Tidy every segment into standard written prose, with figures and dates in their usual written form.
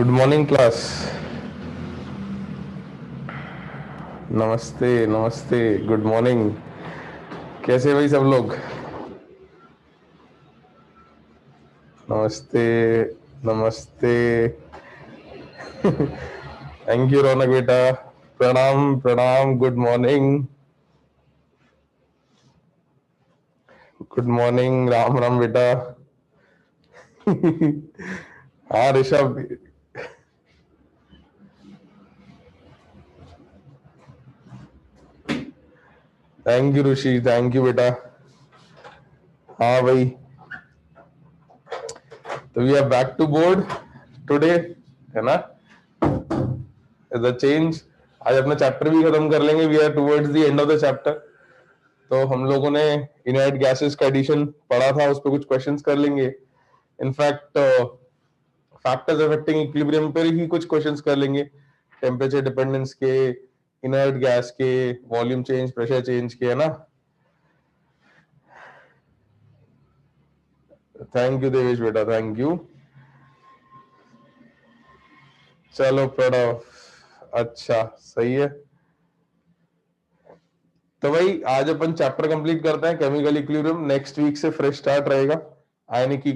Good morning class. नमस्ते नमस्ते, good morning. कैसे भाई सब लोग? नमस्ते नमस्ते। थैंक यू रौनक बेटा। प्रणाम प्रणाम, good morning. Good morning, Ram Ram बेटा। हाँ Rishabh. Thank you Rishi, thank you बेटा। हाँ भाई, तो we are back to board today, है ना? The change. आज अपना चैप्टर भी खत्म कर लेंगे। We are towards the end of the chapter. तो हम लोगों ने इनर्ट गैसेस का एडिशन पढ़ा था, उस पर कुछ क्वेश्चंस कर लेंगे। इनफैक्ट फैक्टर्स अफेक्टिंग इक्विलिब्रियम पर ही कुछ क्वेश्चंस कर लेंगे, टेम्परेचर डिपेंडेंस के, इनर्ट गैस के, वॉल्यूम चेंज, प्रेशर चेंज के, है ना? थैंक यू देवेश बेटा, थैंक यू। चलो प्रणव, अच्छा सही है। तो भाई आज अपन चैप्टर कंप्लीट करते हैं, केमिकल इक्विलिब्रियम। नेक्स्ट वीक से फ्रेश स्टार्ट रहेगा, आयनिक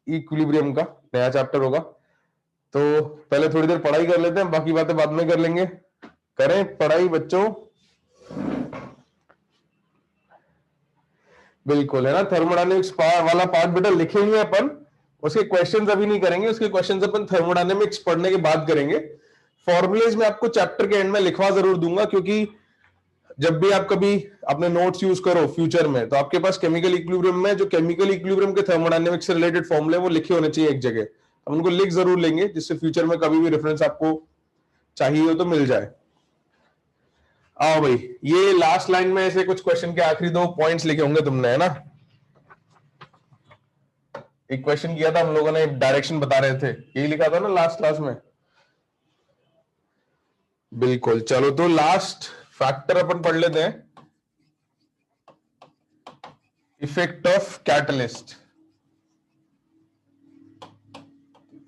इक्विलिब्रियम का नया चैप्टर होगा। तो पहले थोड़ी देर पढ़ाई कर लेते हैं, बाकी बातें बाद में कर लेंगे। करें पढ़ाई बच्चों? बिल्कुल, है ना। थर्मोडायनेमिक्स वाला पार्ट बेटा लिखेंगे अपन, उसके क्वेश्चंस अभी नहीं करेंगे। उसके क्वेश्चंस अपन थर्मोडायनेमिक्स पढ़ने के बाद करेंगे। फॉर्मूलेज में आपको चैप्टर के एंड में लिखवा जरूर दूंगा, क्योंकि जब भी आप कभी अपने नोट्स यूज करो फ्यूचर में, तो आपके पास केमिकल इक्विलिब्रियम में जो केमिकल इक्विलिब्रियम के थर्मोडायनेमिक्स से रिलेटेड फॉर्मूले वो लिखे होने चाहिए एक जगह। हम उनको लिख जरूर लेंगे, जिससे फ्यूचर में कभी भी रेफरेंस आपको चाहिए हो तो मिल जाए। आओ भाई, ये लास्ट लाइन में ऐसे कुछ क्वेश्चन के आखिरी दो पॉइंट्स लिखे होंगे तुमने, है ना? एक क्वेश्चन किया था हम लोगों ने, डायरेक्शन बता रहे थे, यही लिखा था ना लास्ट क्लास में? बिल्कुल। चलो तो लास्ट फैक्टर अपन पढ़ लेते हैं, effect of catalyst.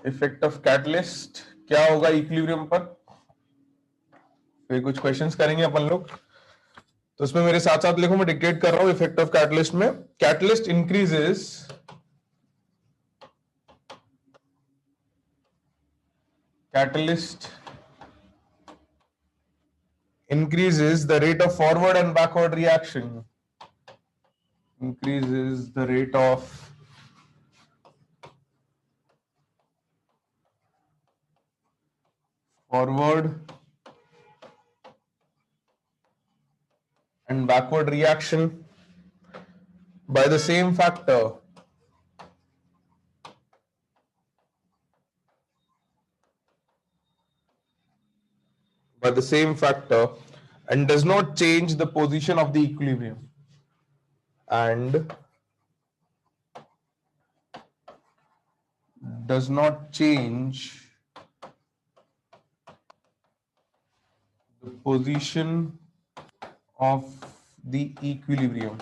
Effect of catalyst क्या होगा इक्विलिब्रियम पर? फिर कुछ क्वेश्चंस करेंगे अपन लोग। तो इसमें मेरे साथ साथ लिखो, मैं डिक्टेट कर रहा हूं। इफेक्ट ऑफ कैटलिस्ट में, catalyst increases the rate of forward and backward reaction. Increases the rate of forward and backward reaction by the same factor. By the same factor, and does not change the position of the equilibrium. And does not change the position of the equilibrium.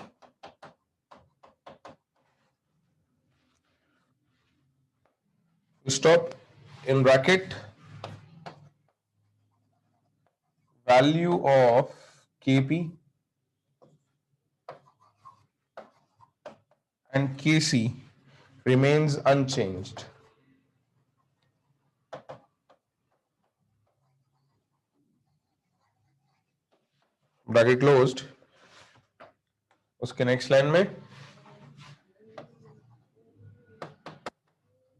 Stop in bracket, value of Kp and Kc remains unchanged. Bracket closed. उसके next line में,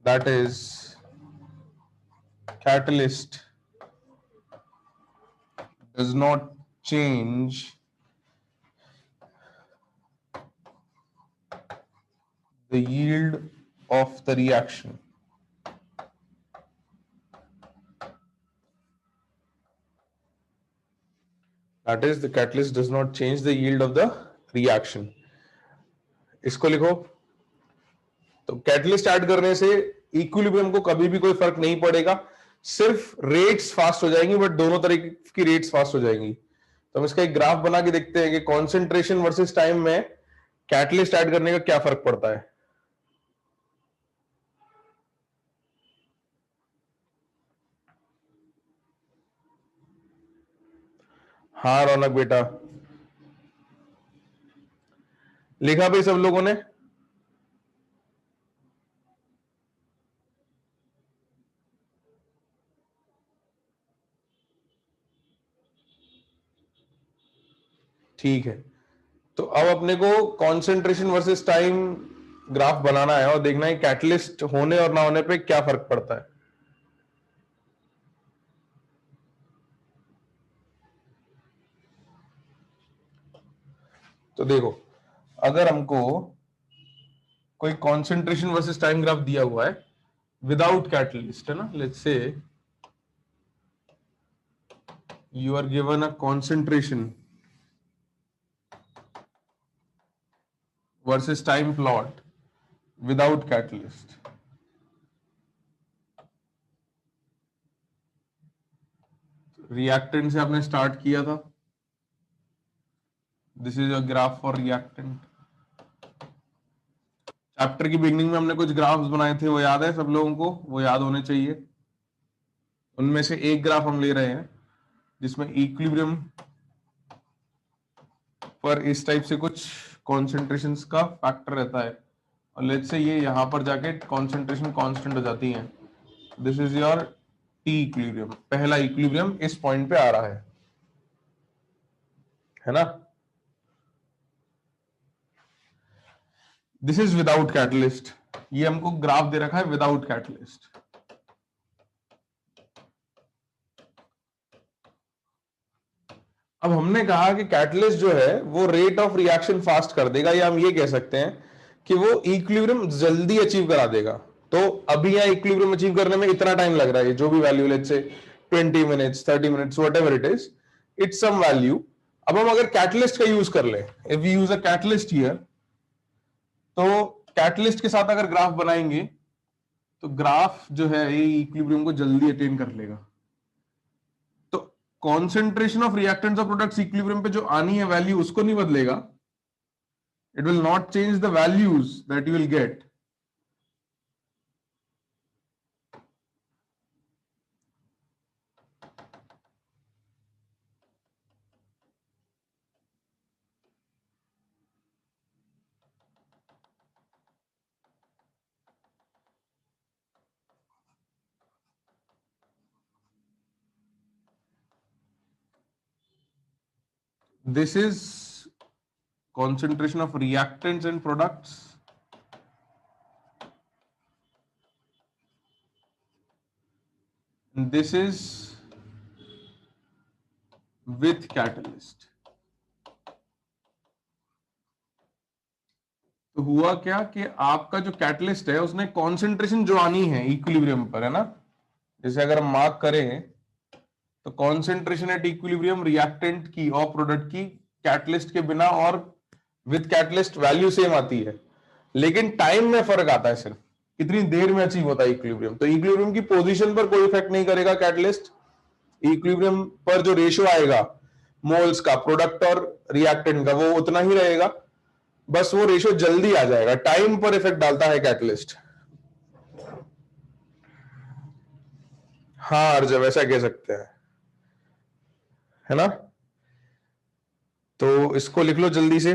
that is catalyst does not change the yield of the reaction. That is, the catalyst does not change the yield of the reaction. इसको लिखो। तो catalyst add करने से equilibrium को कभी भी कोई फर्क नहीं पड़ेगा, सिर्फ रेट्स फास्ट हो जाएंगी, बट दोनों तरह की रेट्स फास्ट हो जाएंगी। तो हम इसका एक ग्राफ बना के देखते हैं कि कॉन्सेंट्रेशन वर्सेस टाइम में कैटलिस्ट ऐड करने का क्या फर्क पड़ता है। हाँ रौनक बेटा, लिखा भाई सब लोगों ने? ठीक है, तो अब अपने को कंसंट्रेशन वर्सेस टाइम ग्राफ बनाना है और देखना है कैटलिस्ट होने और ना होने पे क्या फर्क पड़ता है। तो देखो, अगर हमको कोई कंसंट्रेशन वर्सेस टाइम ग्राफ दिया हुआ है विदाउट कैटलिस्ट, है ना, let's say you are given a concentration versus time plot without catalyst. Reactant से आपने स्टार्ट किया था, this is a graph for reactant. Chapter की बिगनिंग में हमने कुछ ग्राफ्स बनाए थे, वो याद है सब लोगों को? वो याद होने चाहिए। उनमें से एक ग्राफ हम ले रहे हैं जिसमें इक्विलिब्रियम पर इस टाइप से कुछ कॉन्सेंट्रेशंस का फैक्टर रहता है, और लेट्स से ये यहां पर जाके कॉन्सेंट्रेशन कांस्टेंट हो जाती है। This is your T equilibrium, पहला इक्विलिब्रियम इस पॉइंट पे आ रहा है ना? दिस इज विदाउट कैटलिस्ट, ये हमको ग्राफ दे रखा है विदाउट कैटलिस्ट। अब हमने कहा कि कैटलिस्ट जो है वो रेट ऑफ रिएक्शन फास्ट कर देगा, या हम ये कह सकते हैं कि वो इक्विलिब्रियम जल्दी अचीव करा देगा। तो अभी यहां इक्विलिब्रियम अचीव करने में इतना टाइम लग रहा है, जो भी value, let's say 20 minutes, 30 minutes, whatever it is, it's some value. अब हम अगर कैटलिस्ट का यूज कर ले, if we use a catalyst here, तो कैटलिस्ट के साथ अगर ग्राफ बनाएंगे तो ग्राफ जो है ये इक्विलिब्रियम को जल्दी अटेन कर लेगा। तो कॉन्सेंट्रेशन ऑफ रिएक्टेंट्स और प्रोडक्ट्स इक्विलिब्रियम पे जो आनी है वैल्यू, उसको नहीं बदलेगा। It will not change the values that you will get. This is concentration of reactants and products. And this is with catalyst. तो हुआ क्या कि आपका जो कैटलिस्ट है उसने कॉन्सेंट्रेशन जो आनी है इक्विलिब्रियम पर, है ना, जैसे अगर हम मार्क करें तो कॉन्सेंट्रेशन एट इक्विलिब्रियम रिएक्टेंट की और प्रोडक्ट की कैटलिस्ट के बिना और विद कैटलिस्ट वैल्यू सेम आती है, लेकिन टाइम में फर्क आता है, सिर्फ कितनी देर में अचीव होता है इक्विलिब्रियम। तो इक्विलिब्रियम की पोजीशन पर कोई इफेक्ट नहीं करेगा कैटलिस्ट। इक्विलिब्रियम पर जो रेशियो आएगा मोल्स का प्रोडक्ट और रिएक्टेंट का, वो उतना ही रहेगा, बस वो रेशियो जल्दी आ जाएगा। टाइम पर इफेक्ट डालता है कैटलिस्ट। हाँ अर्जव, ऐसा कह सकते हैं, है ना? तो इसको लिख लो जल्दी से,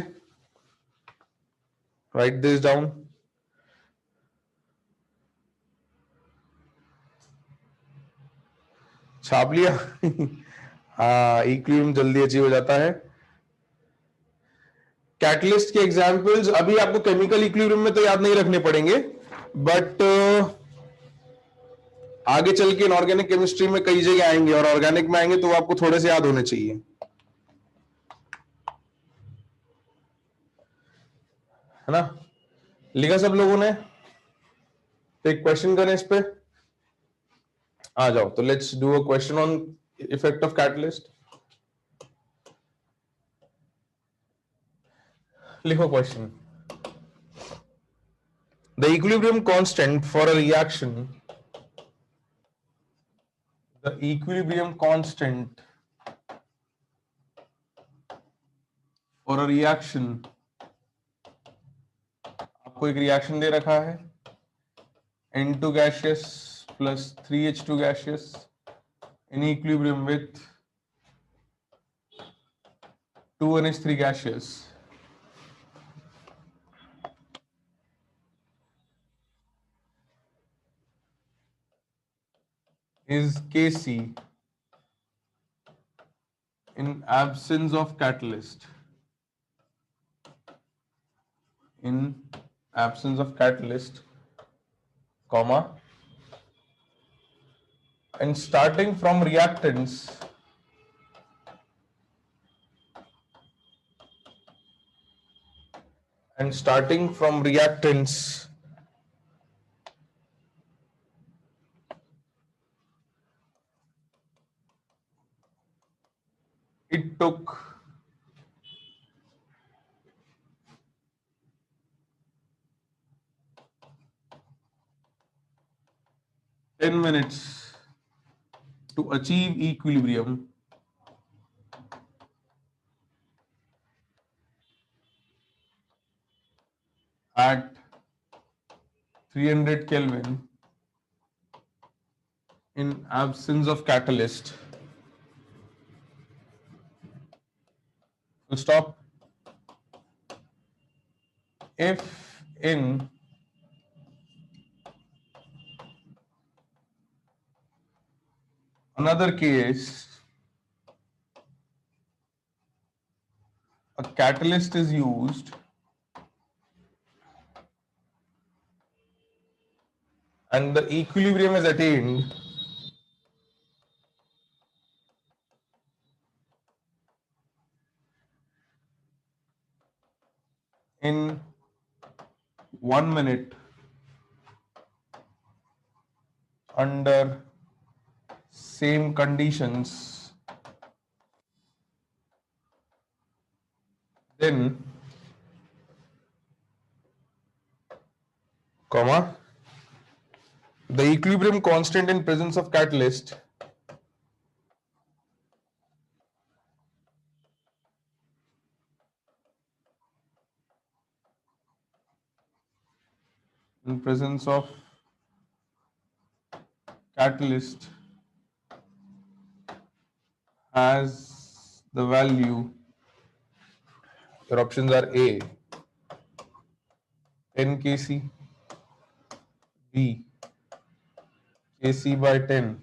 राइट दिस डाउन। छाप लिया? हाँ, इक्विलिब्रियम जल्दी अचीव हो जाता है। कैटलिस्ट के एग्जांपल्स अभी आपको केमिकल इक्विलिब्रियम में तो याद नहीं रखने पड़ेंगे, बट आगे चल के इनऑर्गेनिक केमिस्ट्री में कई जगह आएंगे, और ऑर्गेनिक में आएंगे तो आपको थोड़े से याद होने चाहिए, है ना? लिखा सब लोगों ने? तो एक क्वेश्चन करें इस पे, आ जाओ। तो let's do a question on effect of catalyst. लिखो question. The equilibrium constant for a reaction, the equilibrium constant for a reaction, आपको एक रिएक्शन दे रखा है, N2 gaseous plus 3H2 gaseous in equilibrium with 2NH3 gaseous is Kc in absence of catalyst. In absence of catalyst, comma, and starting from reactants, it took 10 minutes to achieve equilibrium at 300 Kelvin in absence of catalyst. Full stop. If in another case a catalyst is used and the equilibrium is attained, in 1 minute under same conditions, then, comma, the equilibrium constant in presence of catalyst in presence of catalyst has the value, your options are A 10 Kc, B Kc by 10,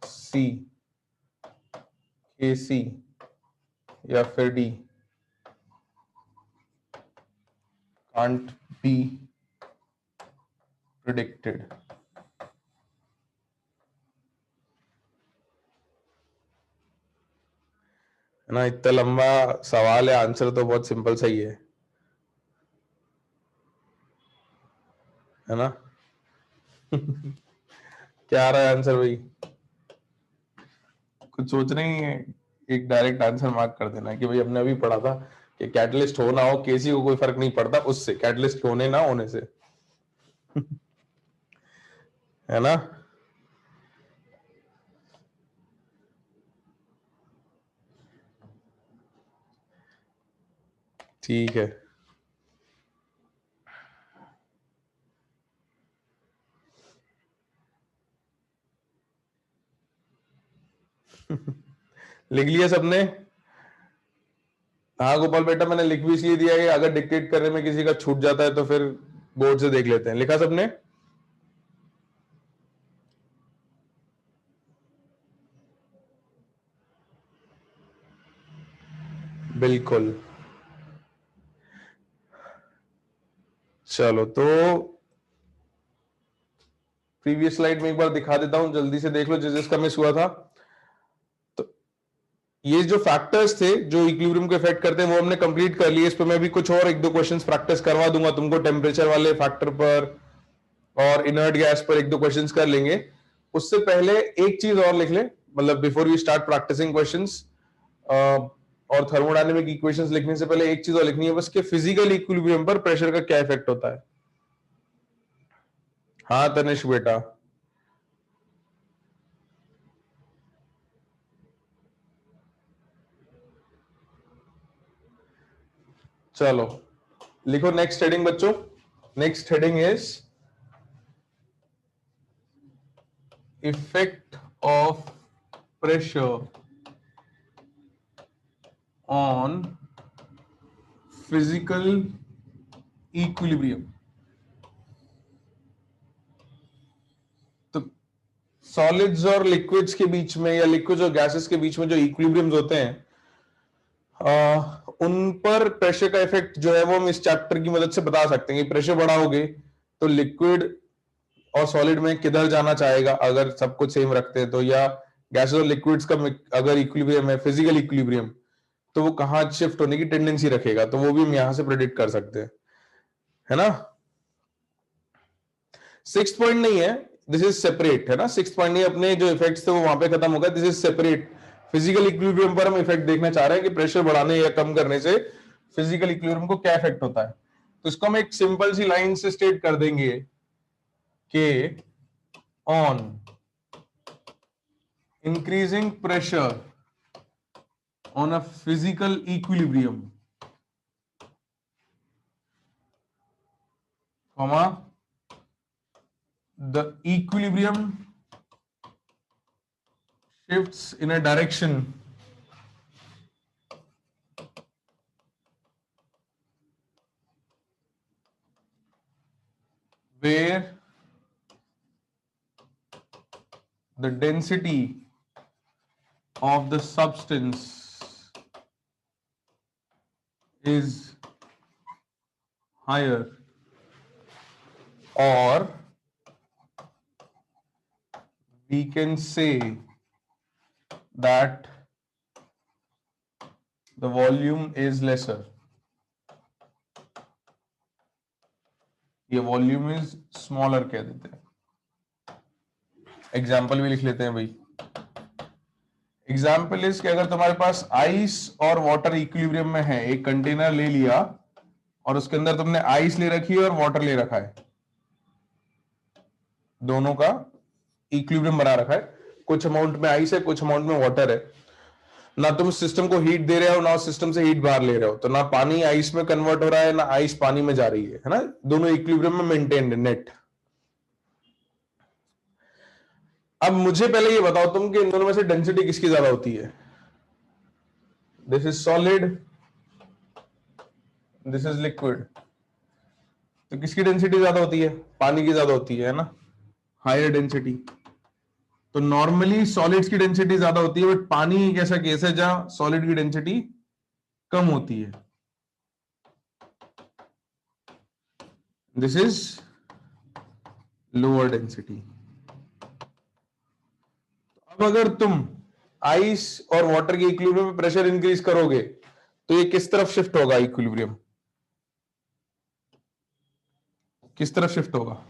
C Kc या फिर D can't be predicted. है ना, इतना लंबा सवाल है, answer तो बहुत सिंपल सा ही है ना? क्या आ रहा है आंसर भाई? कुछ सोच नहीं है, एक डायरेक्ट आंसर मार्क कर देना कि भाई हमने अभी पढ़ा था कि कैटलिस्ट हो ना हो केसी को कोई फर्क नहीं पड़ता उससे, कैटलिस्ट होने ना होने से। है ना? ठीक है। लिख लिया सबने? हाँ गोपाल बेटा, मैंने लिख भी इसलिए दिया है अगर डिक्टेट करने में किसी का छूट जाता है तो फिर बोर्ड से देख लेते हैं। लिखा सबने? बिल्कुल। चलो तो प्रीवियस स्लाइड में एक बार दिखा देता हूं, जल्दी से देख लो जिस जिसका मिस हुआ था। तो ये जो फैक्टर्स थे जो इक्विलिब्रियम को इफेक्ट करते हैं वो हमने कंप्लीट कर लिए। इस पर मैं भी कुछ और एक दो क्वेश्चंस प्रैक्टिस करवा दूंगा तुमको, टेम्परेचर वाले फैक्टर पर और इनर्ट गैस पर एक दो क्वेश्चंस कर लेंगे। उससे पहले एक चीज और लिख ले, मतलब before we start practicing questions और थर्मोडायनेमिक इक्वेशंस लिखने से पहले एक चीज और लिखनी है बस, कि फिजिकल इक्विलिब्रियम पर प्रेशर का क्या इफेक्ट होता है। हाँ तनिष्क बेटा। चलो लिखो नेक्स्ट हेडिंग बच्चों। Next heading is effect of pressure on physical equilibrium. तो सॉलिड्स और लिक्विड्स के बीच में या लिक्विड्स और गैसेस के बीच में जो इक्विलिब्रियम्स होते हैं उन पर प्रेशर का इफेक्ट जो है वो हम इस चैप्टर की मदद से बता सकते हैं कि प्रेशर बढ़ाओगे तो लिक्विड और सॉलिड में किधर जाना चाहेगा अगर सब कुछ सेम रखते हैं तो, या गैसेस और लिक्विड्स का अगर इक्विलिब्रियम है, फिजिकल इक्विलिब्रियम, तो वो कहां शिफ्ट होने की टेंडेंसी रखेगा, तो वो भी हम यहां से प्रेडिक्ट कर सकते हैं, है ना। सिक्स पॉइंट नहीं है, दिस इज सेपरेट, है ना। सिक्स पॉइंट नहीं, अपने जो इफेक्ट्स थे वो वहां पे खत्म हो गए, this is separate. Physical equilibrium पर हम इफेक्ट देखना चाह रहे हैं कि प्रेशर बढ़ाने या कम करने से फिजिकल इक्विलिब्रियम को क्या इफेक्ट होता है। तो इसको हम एक सिंपल सी लाइन से स्टेट कर देंगे कि on increasing pressure on a physical equilibrium, comma, the equilibrium shifts in a direction where the density of the substance is higher, or we can say that the volume is lesser. ये volume is smaller कह देते हैं। Example भी लिख लेते हैं भाई। Example is कि अगर तुम्हारे पास आइस और वाटर इक्विलिब्रियम में है, एक कंटेनर ले लिया और उसके अंदर तुमने आइस ले रखी है और वाटर ले रखा है, दोनों का इक्विलिब्रियम बना रखा है, कुछ अमाउंट में आइस है कुछ अमाउंट में वाटर है। ना तुम सिस्टम को हीट दे रहे हो ना सिस्टम से हीट बाहर ले रहे हो, तो ना पानी आइस में कन्वर्ट हो रहा है ना आइस पानी में जा रही है ना, दोनों इक्विलिब्रियम में मेंटेन्ड है, नेट। अब मुझे पहले ये बताओ तुम कि इन दोनों में से डेंसिटी किसकी ज्यादा होती है। This is solid, this is liquid, तो किसकी डेंसिटी ज्यादा होती है, पानी की ज्यादा होती है ना, हायर डेंसिटी। तो नॉर्मली सॉलिड्स की डेंसिटी ज्यादा होती है, बट पानी एक ऐसा केस है जहां सॉलिड की डेंसिटी कम होती है। This is lower density. अब अगर तुम आइस और वाटर के इक्विलिब्रियम में प्रेशर इंक्रीज करोगे तो ये किस तरफ शिफ्ट होगा, इक्विलिब्रियम किस तरफ शिफ्ट होगा,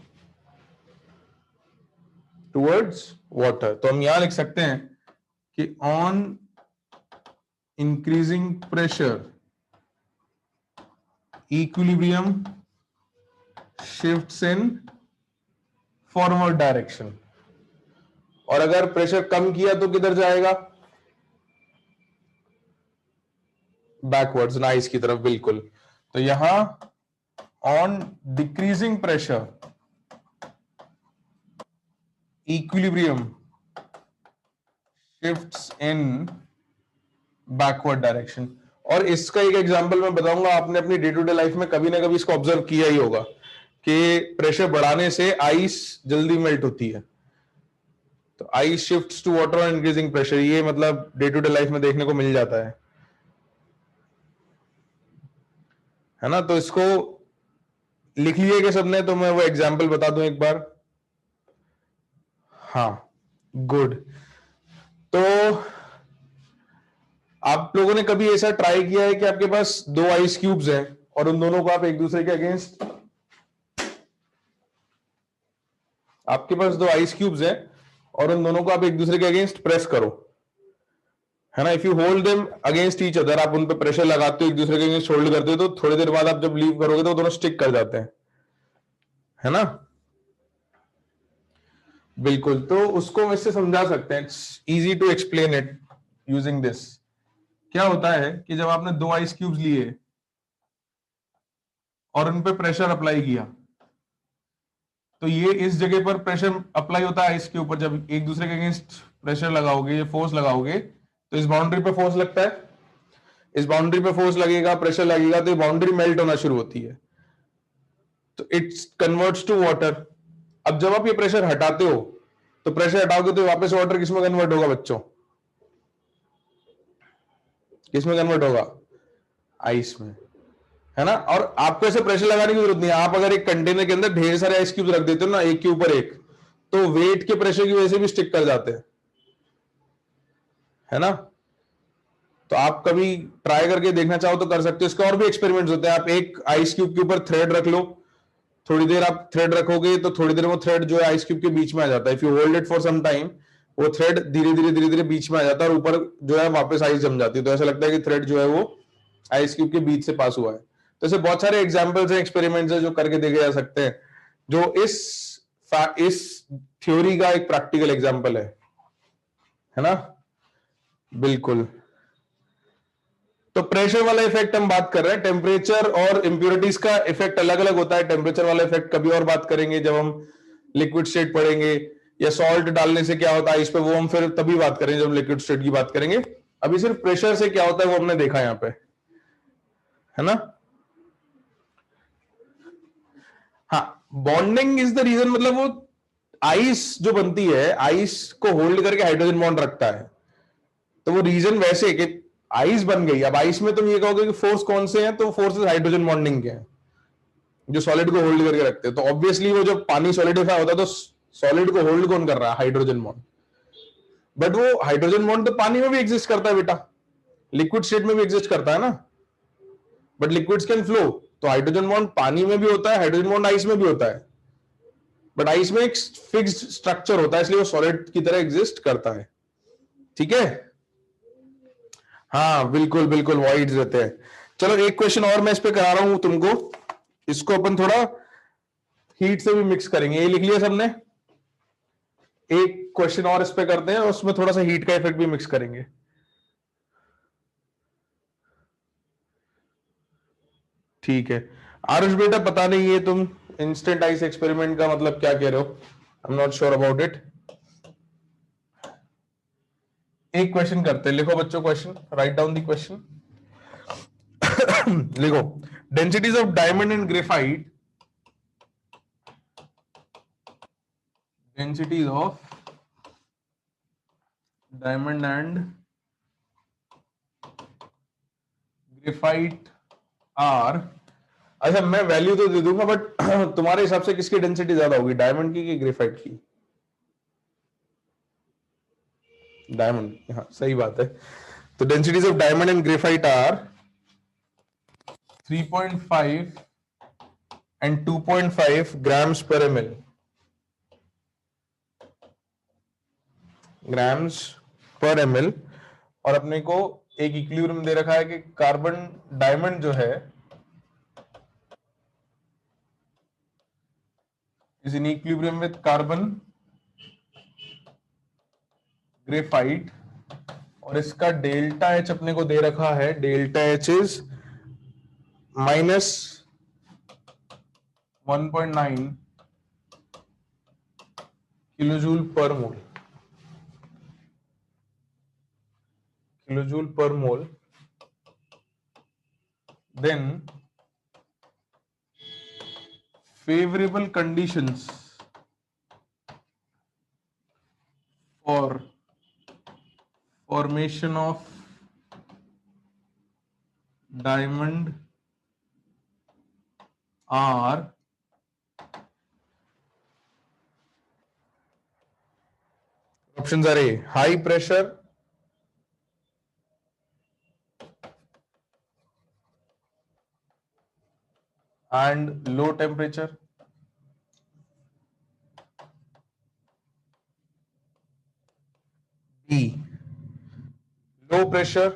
टुवर्ड्स वाटर। तो हम यहां लिख सकते हैं कि on increasing pressure equilibrium shifts in forward direction, और अगर प्रेशर कम किया तो किधर जाएगा, बैकवर्ड्स, नाइस की तरफ, बिल्कुल। तो यहां on decreasing pressure equilibrium shifts in backward direction. और इसका एक एग्जांपल मैं बताऊंगा, आपने अपनी डे टू डे लाइफ में कभी ना कभी इसको ऑब्जर्व किया ही होगा कि प्रेशर बढ़ाने से आइस जल्दी मेल्ट होती है। तो ice shifts to water on increasing pressure, ये मतलब डे टू डे लाइफ में देखने को मिल जाता है ना। तो इसको लिख लिएगा सबने, तो मैं वो एग्जांपल बता दूं एक बार। हाँ, गुड। तो आप लोगों ने कभी ऐसा ट्राई किया है कि आपके पास दो आइस क्यूब्स हैं और उन दोनों को आप एक दूसरे के अगेंस्ट, आपके पास दो आइस क्यूब्स हैं और उन दोनों को आप एक दूसरे के अगेंस्ट प्रेस करो, है ना। If you hold them against each other, आप उन पे प्रेशर लगाते हो, एक दूसरे के अगेंस्ट होल्ड करते हो, तो थोड़ी देर बाद आप जब लीव करोगे तो वो दोनों स्टिक कर जाते हैं, है ना। बिल्कुल, तो उसको हम इससे समझा सकते हैं, it's easy to explain it using this. क्या होता है कि जब आपने दो आइस क्यूब्स लिए और उन पे प्रेशर अप्लाई किया, तो ये इस जगह पर प्रेशर अप्लाई होता है आइस के ऊपर, जब एक दूसरे के अगेंस्ट प्रेशर लगाओगे या फोर्स लगाओगे तो इस बाउंड्री पे फोर्स लगता है। इस बाउंड्री पे फोर्स लगेगा, प्रेशर लगेगा, तो ये बाउंड्री मेल्ट होना शुरू होती है, तो इट्स कन्वर्ट्स टू वाटर। अब जब आप ये प्रेशर हटाते हो, तो प्रेशर हटाओगे तो वापस वाटर किसमें कन्वर्ट होगा बच्चों? किसमें कन्वर्ट होगा? आइस में, है ना। और आपको ऐसे प्रेशर लगाने की जरूरत नहीं है। आप अगर एक कंटेनर के अंदर ढेर सारे आइस क्यूब रख देते हो ना, एक के ऊपर एक, तो वेट के प्रेशर की वजह से भी स्टिक कर जाते हैं, है ना। तो आप कभी ट्राई करके देखना चाहो तो कर सकते हो। इसके और भी एक्सपेरिमेंट्स होते हैं। आप एक आइस क्यूब के ऊपर थ्रेड रख लो, थोड़ी देर आप थ्रेड रखोगे तो थोड़ी देर वो थ्रेड जो है आइस क्यूब के बीच में आ जाता है। If you hold it for some time, वो थ्रेड धीरे धीरे बीच में आ जाता है और ऊपर जो है वापस आइस जम जाती है, तो ऐसा लगता है कि थ्रेड जो है वो आइस क्यूब के बीच से पास हुआ है। तो ऐसे बहुत सारे एग्जांपल्स हैं, एक्सपेरिमेंट्स हैं जो करके देखे जा सकते हैं, जो इस थ्योरी का एक प्रैक्टिकल एग्जांपल है ना। बिल्कुल। तो प्रेशर वाला इफेक्ट हम बात कर रहे हैं, टेम्परेचर और इंप्योरिटीज का इफेक्ट अलग अलग होता है। टेम्परेचर वाला इफेक्ट कभी और बात करेंगे जब हम लिक्विड स्टेट पढ़ेंगे, या सॉल्ट डालने से क्या होता है इस पे, वो हम फिर तभी बात करेंगे जब लिक्विड स्टेट की बात करेंगे। अभी सिर्फ प्रेशर से क्या होता है वो हमने देखा यहाँ पे, है ना। हाँ, बॉन्डिंग इज द रीजन, मतलब वो आइस जो बनती है, आइस को होल्ड करके हाइड्रोजन बॉन्ड रखता है, तो वो रीजन वैसे कि आइस बन गई। अब आइस में तुम ये कहोगे कि फोर्स कौन से हैं, तो फोर्सेस हाइड्रोजन बॉन्डिंग के हैं जो सॉलिड को होल्ड करके रखते हैं। तो ऑब्वियसली वो जब पानी सॉलिडिफाई होता है तो सॉलिड को होल्ड कौन कर रहा है? Hydrogen bond. बट वो हाइड्रोजन बॉन्ड तो पानी में भी एग्जिस्ट करता है बेटा, लिक्विड स्टेट में भी एग्जिस्ट करता है ना, बट लिक्विड्स कैन फ्लो। तो हाइड्रोजन बॉन्ड पानी में भी होता है, हाइड्रोजन बॉन्ड आइस में भी होता है, बट आइस में एक फिक्स्ड स्ट्रक्चर होता है, इसलिए वो सॉलिड की तरह एग्जिस्ट करता है। ठीक है, हाँ बिल्कुल बिल्कुल, वॉइड्स रहते हैं। चलो एक क्वेश्चन और मैं इस पे करा रहा हूं तुमको, इसको अपन थोड़ा हीट से भी मिक्स करेंगे। ये लिख लिया सबने? एक क्वेश्चन और इस पे करते हैं, उसमें थोड़ा सा हीट का इफेक्ट भी मिक्स करेंगे। ठीक है। आरुष बेटा पता नहीं है तुम इंस्टेंट आइस एक्सपेरिमेंट का मतलब क्या कह रहे हो, I am not sure about it. एक क्वेश्चन करते हैं, लिखो बच्चों question, write down the question. लिखो, densities of diamond and graphite, densities of diamond and graphite are. अच्छा मैं वैल्यू तो दे दूंगा, बट तुम्हारे हिसाब से किसकी डेंसिटी ज्यादा होगी, डायमंड की कि ग्रेफाइट की? डायमंड, हाँ सही बात है। तो densities of diamond and graphite are 3.5 and 2.5 grams per ml, grams per ml। और अपने को एक इक्विलिब्रियम दे रखा है कि कार्बन डायमंड जो है is in equilibrium with carbon graphite, और इसका डेल्टा एच अपने को दे रखा है, डेल्टा एच इज -1.9 किलोजूल पर मोल, किलोजूल पर mole. Then favorable conditions for formation of diamond are options are A, high pressure, and low temperature, B, low pressure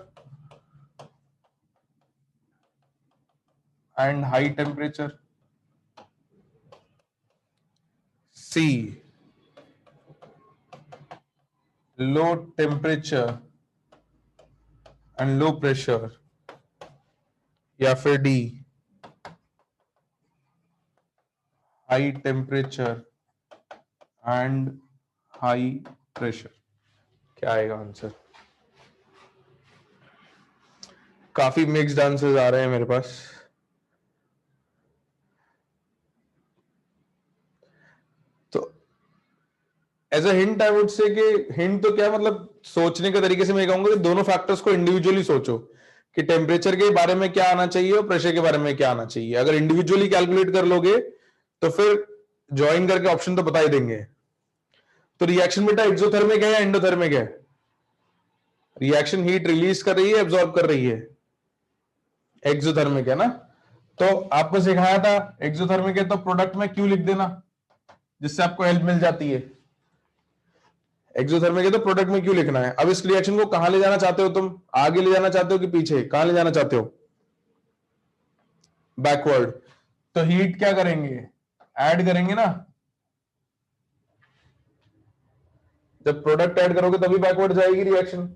and high temperature, C, low temperature and low pressure, या फिर D, high temperature and high pressure। क्या आएगा answer? काफी mixed answers आ रहे हैं मेरे पास। तो as a hint I would say कि हिंट तो क्या मतलब सोचने के तरीके से मैं कहूंगा कि दोनों फैक्टर्स को इंडिविजुअली सोचो कि टेम्परेचर के बारे में क्या आना चाहिए और प्रेशर के बारे में क्या आना चाहिए। अगर इंडिविजुअली कैलकुलेट कर लोगे तो फिर ज्वाइन करके ऑप्शन तो बता ही देंगे। तो रिएक्शन बेटा एक्सोथर्मिक है या एंडोथर्मिक है? रिएक्शन हीट रिलीज कर रही है, एब्जॉर्ब कर रही है? एक्सोथर्मिक है ना। तो आपको सिखाया था एक्सोथर्मिक है तो प्रोडक्ट में क्यू लिख देना जिससे आपको हेल्प मिल जाती है। एक्सोथर्मिक है तो प्रोडक्ट में क्यू लिखना है। अब इस रिएक्शन को कहां ले जाना चाहते हो तुम? आगे ले जाना चाहते हो कि पीछे? कहां ले जाना चाहते हो? बैकवर्ड। तो हीट क्या करेंगे? ऐड करेंगे ना। जब प्रोडक्ट ऐड करोगे तभी बैकवर्ड जाएगी रिएक्शन।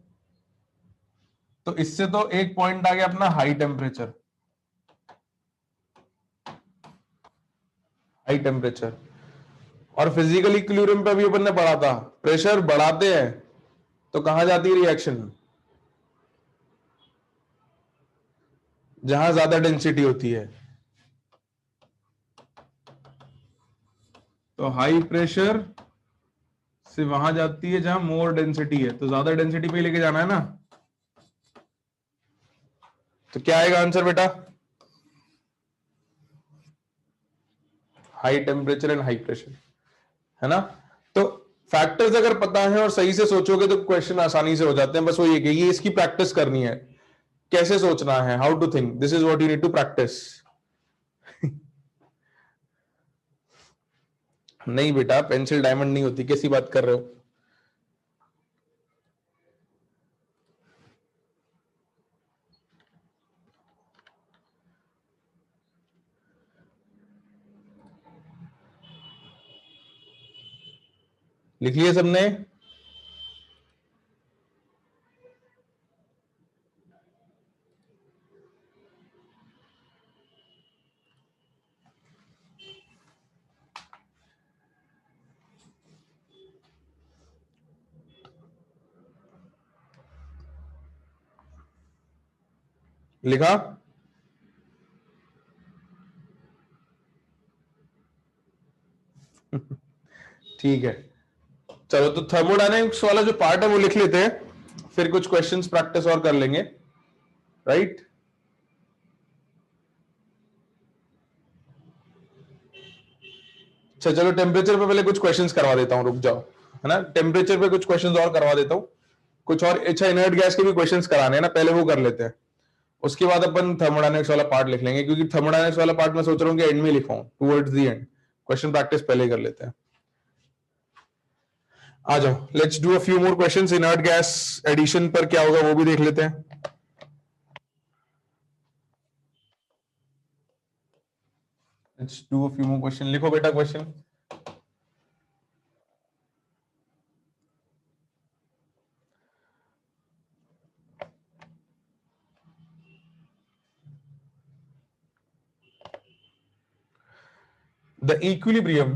तो इससे तो एक पॉइंट आ गया अपना हाई टेम्परेचर। हाई टेम्परेचर और फिजिकल इक्विलिब्रियम पे भी अपन ने पढ़ा था प्रेशर बढ़ाते हैं तो कहां जाती है रिएक्शन? जहां ज्यादा डेंसिटी होती है। तो हाई प्रेशर से वहां जाती है जहां मोर डेंसिटी है, तो ज्यादा डेंसिटी पे लेके जाना है ना। तो क्या आएगा आंसर बेटा? High temperature and high pressure, है ना। तो फैक्टर्स अगर पता है और सही से सोचोगे तो क्वेश्चन आसानी से हो जाते हैं। बस वो ये इसकी प्रैक्टिस करनी है, कैसे सोचना है, how to think, this is what you need to practice. नहीं बेटा, पेंसिल डायमंड नहीं होती, कैसी बात कर रहे हो? लिख लिए सबने? लिखा? ठीक है, चलो तो थर्मोडायनेमिक्स वाला जो पार्ट है वो लिख लेते हैं, फिर कुछ क्वेश्चंस प्रैक्टिस और कर लेंगे, राइट। अच्छा चलो, टेम्परेचर पे पहले कुछ क्वेश्चंस करवा देता हूं, रुक जाओ, है ना। टेम्परेचर पे कुछ क्वेश्चंस और करवा देता हूं, कुछ और। अच्छा, इनर्ट गैस के भी क्वेश्चंस कराने हैं ना, पहले वो कर लेते हैं, उसके बाद अपन थर्मोडायनेमिक्स वाला पार्ट लिख लेंगे, क्योंकि थर्मोडायनेमिक्स वाला पार्ट मैं सोच रहा हूँ कि एंड में लिखाऊं, towards the end. Question practice पहले कर लेते हैं। आ जाओ, let's do a few more questions. Inert gas addition पर क्या होगा वो भी देख लेते हैं। Let's do a few more question. लिखो बेटा question. The equilibrium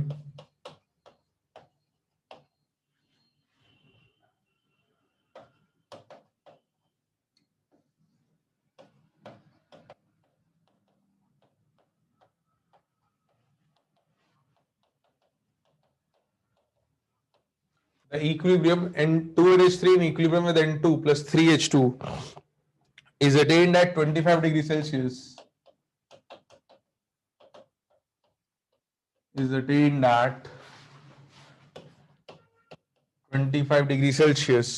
N2H3 in equilibrium with N2 plus 3H2 is attained at 25 degrees Celsius. Is attained at 25 degrees Celsius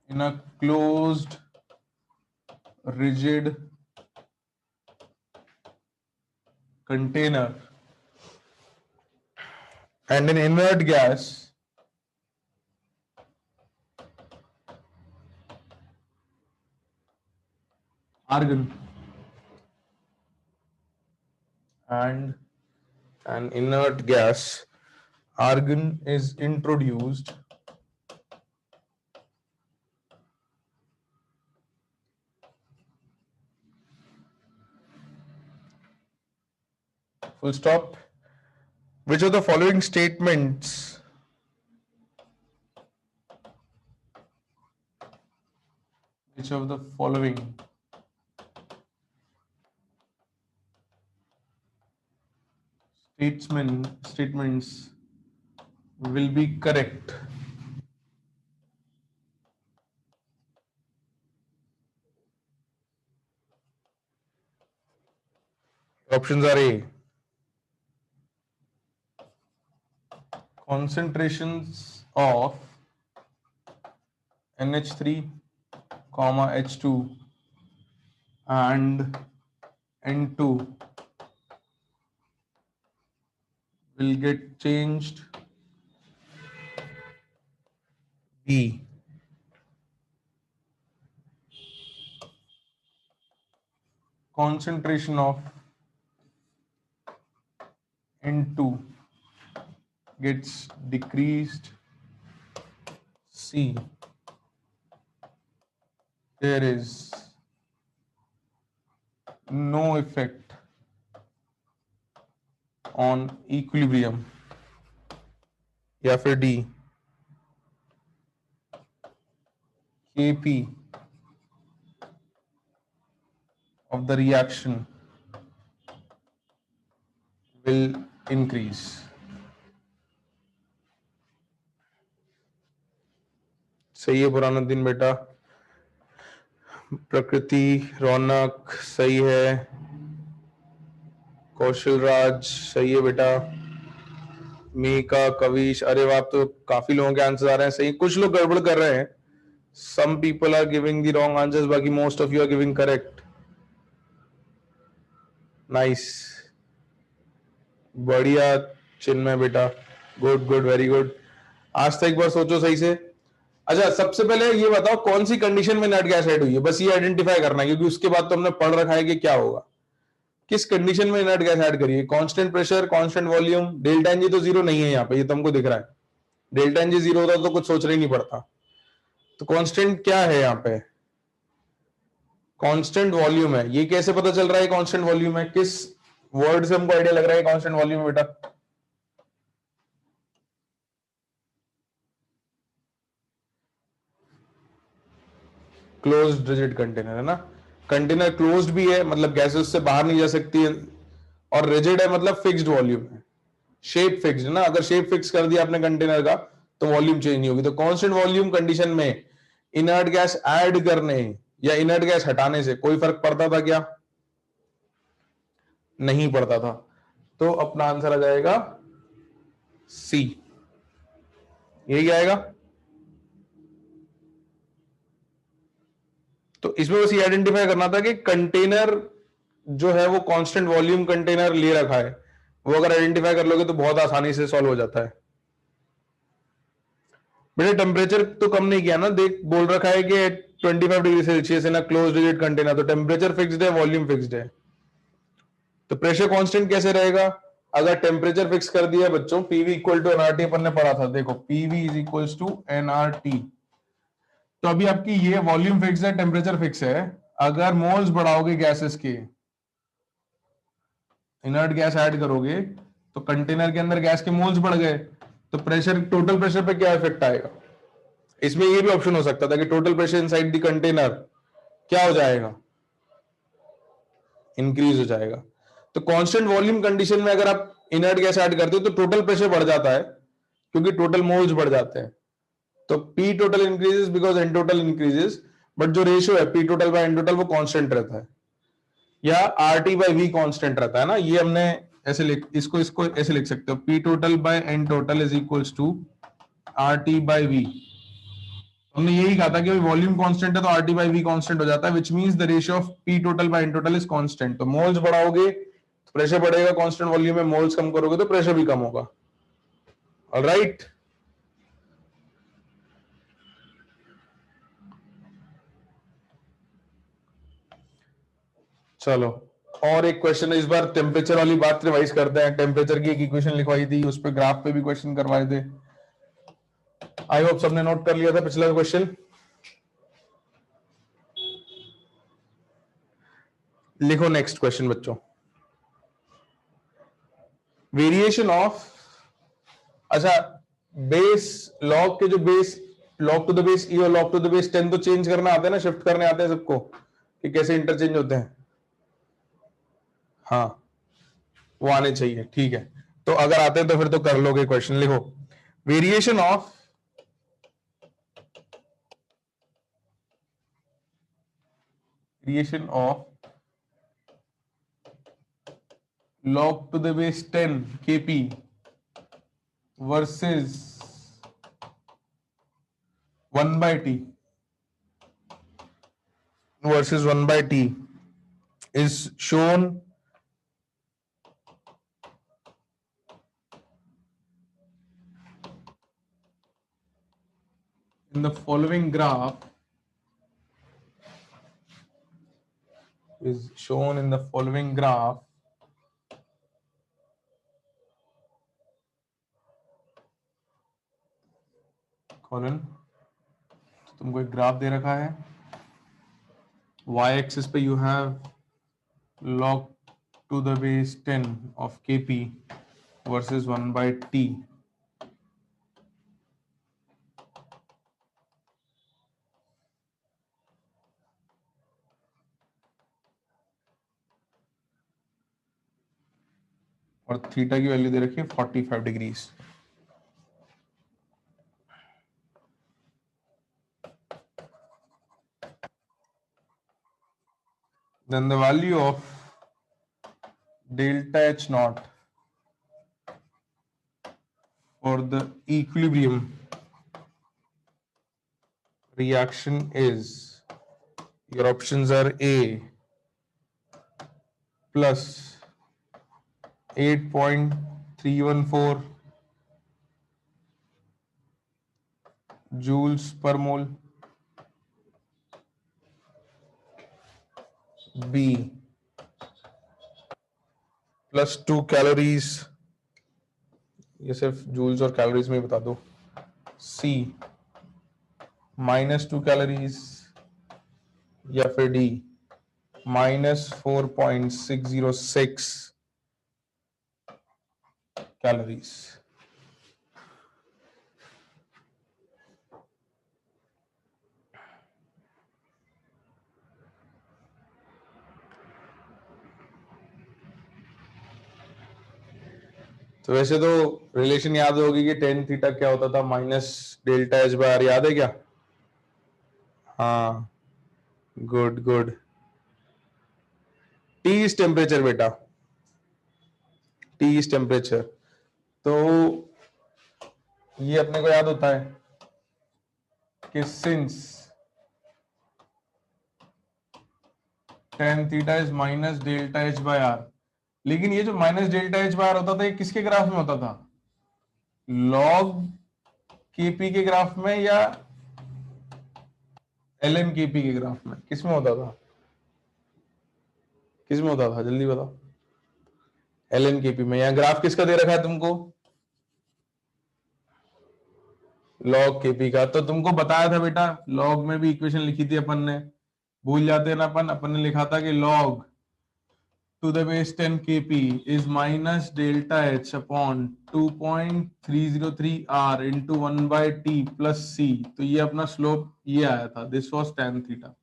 in a closed, rigid container, and an inert gas argon and an inert gas argon is introduced. Full stop. Which of the following statements which of the following statements will be correct? Options are A, concentrations of NH3, H2 and N2 will get changed. B, concentration of N2 gets decreased. C, there is no effect on equilibrium. या फिर D, Kp of the reaction will increase. सही है पुराना दिन बेटा। प्रकृति, रौनक सही है, कौशल राज सही है बेटा, मीका, कविश, अरे वाह, तो काफी लोगों के आंसर आ रहे हैं सही। कुछ लोग गड़बड़ कर रहे हैं, some people are giving the wrong answers, बाकी most of you are giving correct. Nice, बढ़िया चिन्मय बेटा, गुड गुड, वेरी गुड। आज तक एक बार सोचो सही से। अच्छा, सबसे पहले ये बताओ कौन सी कंडीशन में नेट गैस ऐड हुई है, बस ये आइडेंटिफाई करना है, क्योंकि उसके बाद तो हमने पढ़ रखा है कि क्या होगा। किस कंडीशन में नेट गैस ऐड करिए? Constant pressure, constant volume, delta n g तो जीरो नहीं है यहाँ पे, ये तुमको दिख रहा है। डेल्टा एनजी जीरो होता तो कुछ सोचना ही नहीं पड़ता। तो कांस्टेंट क्या है यहाँ पे? कांस्टेंट वॉल्यूम है। ये कैसे पता चल रहा है कांस्टेंट वॉल्यूम है? किस वर्ड से हमको आइडिया लग रहा है कांस्टेंट वॉल्यूम बेटा? क्लोज्ड रिजिड कंटेनर है ना। कंटेनर क्लोज्ड भी है, मतलब गैसेस उससे बाहर नहीं जा सकती है, और रिजिड है मतलब फिक्स्ड वॉल्यूम है, शेप फिक्स्ड है ना। अगर शेप फिक्स कर दिया आपने कंटेनर का तो वॉल्यूम चेंज नहीं होगी। तो कांस्टेंट वॉल्यूम कंडीशन में इनर्ट गैस ऐड करने या इनर्ट गैस हटाने से कोई फर्क पड़ता था क्या? नहीं पड़ता था। तो अपना आंसर आ जाएगा सी, यही आएगा। तो इसमें बस ये आइडेंटिफाई करना था कि कंटेनर जो है वो कांस्टेंट वॉल्यूम कंटेनर ले रखा है, वो अगर आइडेंटिफाई कर लोगे तो बहुत आसानी से सॉल्व हो जाता है। बेटे टेम्परेचर तो कम नहीं किया ना, देख बोल रखा है कि 25 डिग्री सेल्सियस है ना, क्लोज रिजिड कंटेनर, तो टेम्परेचर फिक्स्ड है, वॉल्यूम फिक्स्ड है। तो प्रेशर कांस्टेंट कैसे रहेगा? अगर टेम्परेचर फिक्स कर दिया बच्चों, पीवी इक्वल टू एनआरटी अपन ने पढ़ा था, देखो PV is equal to nRT. तो अभी आपकी ये वॉल्यूम फिक्स है, टेम्परेचर फिक्स है। अगर मोल्स बढ़ाओगे गैसेस के, इनर्ट गैस ऐड करोगे, तो कंटेनर के अंदर गैस के मोल्स बढ़ गए, तो प्रेशर, टोटल प्रेशर पे क्या इफेक्ट आएगा? इसमें ये भी ऑप्शन हो सकता था कि total pressure inside the container क्या हो जाएगा? इंक्रीज हो जाएगा। तो कांस्टेंट वॉल्यूम कंडीशन में अगर आप इनर्ट गैस ऐड करते हो तो टोटल प्रेशर बढ़ जाता है, क्योंकि टोटल मोल्स बढ़ जाते हैं। तो P total increases because n total increases, but जो रेशियो है P total by N total वो कांस्टेंट रहता है, या R T by V constant रहता है ना। ये हमने ऐसे इसको ऐसे लिख सकते हो, P total by N total is equals to R T by V. हमने यही कहा था कि वॉल्यूम कांस्टेंट है तो R T by V constant हो जाता है, which means the ratio of P total by N total is constant. तो मोल्स बढ़ाओगे तो प्रेशर बढ़ेगा, कांस्टेंट वॉल्यूम में मोल्स कम करोगे तो प्रेशर भी कम होगा। ऑलराइट, चलो और एक क्वेश्चन है, इस बार टेम्परेचर वाली बात रिवाइज करते हैं। टेम्परेचर की एक इक्वेशन लिखवाई थी, उस पर ग्राफ पे भी क्वेश्चन करवाए थे। आई होप सबने नोट कर लिया था पिछला क्वेश्चन। लिखो नेक्स्ट क्वेश्चन बच्चों। वेरिएशन ऑफ, अच्छा बेस लॉग के जो base log to the base e और log to the base 10 तो चेंज करना आता है ना, शिफ्ट करने आते हैं सबको कि कैसे इंटरचेंज होते हैं। हाँ वो आने चाहिए, ठीक है। तो अगर आते हैं तो फिर तो कर लोगे। क्वेश्चन लिखो, variation of log to the base 10 kp versus 1 by t is shown in the following graph, colon तुमको एक ग्राफ दे रखा है, y एक्सिस पे you have log to the base 10 of kp versus 1 by t, और theta की value दे रखी है 45 degrees. Then the value of delta H naught for the equilibrium reaction is, your options are A plus 8.314 joules per mole, B plus 2 calories, ये सिर्फ joules और calories में बता दो, C -2 कैलोरीज, या फिर D -4.606 कैलोरीज। तो वैसे तो रिलेशन याद होगी कि टेन थीटा क्या होता था, minus delta H by R, याद है क्या? हाँ good good. T is temperature बेटा, टी इज टेम्परेचर। तो ये अपने को याद होता है कि since tan theta is minus delta H by R, लेकिन ये जो minus delta H by R होता था ये किसके ग्राफ में होता था? लॉग केपी के ग्राफ में या एल एन केपी के ग्राफ में? किस में होता था? किस में होता था जल्दी बताओ। एल एन केपी में। यहाँ ग्राफ किसका दे रखा है तुमको? लॉग केपी का। तो तुमको बताया था बेटा, लॉग में भी इक्वेशन लिखी थी अपन ने, भूल जाते हैं ना अपन ने लिखा था कि log to the base 10 kp is minus delta h upon 2.303 r into 1 by t plus c। तो ये अपना स्लोप ये आया था, दिस वाज tan थीटा,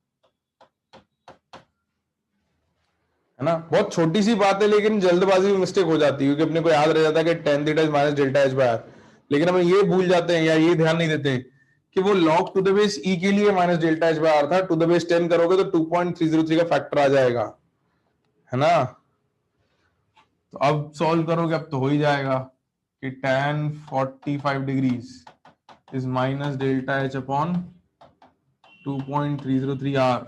है ना। बहुत छोटी सी बात है लेकिन जल्दबाजी में मिस्टेक हो जाती है, क्योंकि अपने को याद रह जाता है कि tan theta is minus delta H by R, लेकिन हम ये भूल जाते हैं या ये ध्यान नहीं देते कि वो log to the base e के लिए minus delta H by R था, टू द बेस 10 करोगे तो 2.303 का फैक्टर आ जाएगा, है ना। तो अब सॉल्व करोगे अब तो हो ही जाएगा कि tan 45 degrees is minus delta H upon 2.303 r।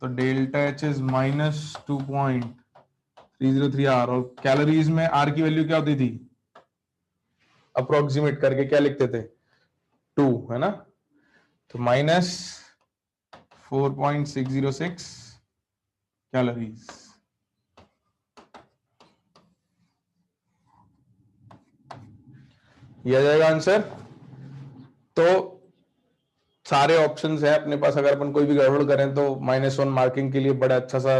तो delta H is minus 2.303 r, और कैलोरीज में r की वैल्यू क्या होती थी? अप्रोक्सीमेट करके क्या लिखते थे? 2, है ना। तो माइनस 4.606 कैलोरीज। ये आ जाएगा आंसर। तो सारे ऑप्शंस हैं अपने पास, अगर अपन कोई भी गड़बड़ करें तो -1 मार्किंग के लिए बड़ा अच्छा सा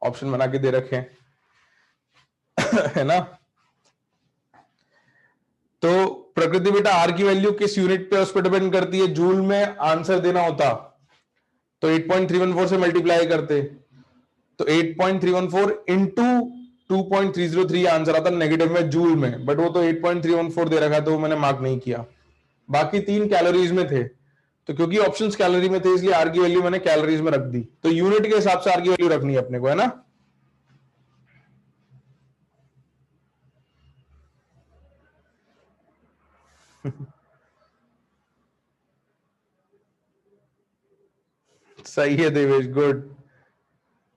ऑप्शन बना के दे रखे हैं है ना। तो प्रकृति बेटा आर की वैल्यू किस यूनिट पे उस पर डिपेंड करती है, जूल में आंसर देना होता तो 8.314 से मल्टीप्लाई करते, तो 8.314 इंटू 2.303 आंसर आता नेगेटिव में जूल में, बट वो तो 8.314 दे रखा है तो मैंने मार्क नहीं किया। बाकी 3 कैलोरीज में थे, तो क्योंकि ऑप्शंस कैलोरी में थे इसलिए आर की वैल्यू मैंने कैलोरीज में रख दी। तो यूनिट के हिसाब से आर की वैल्यू रखनी है अपने को, है ना। सही है देवेश, गुड,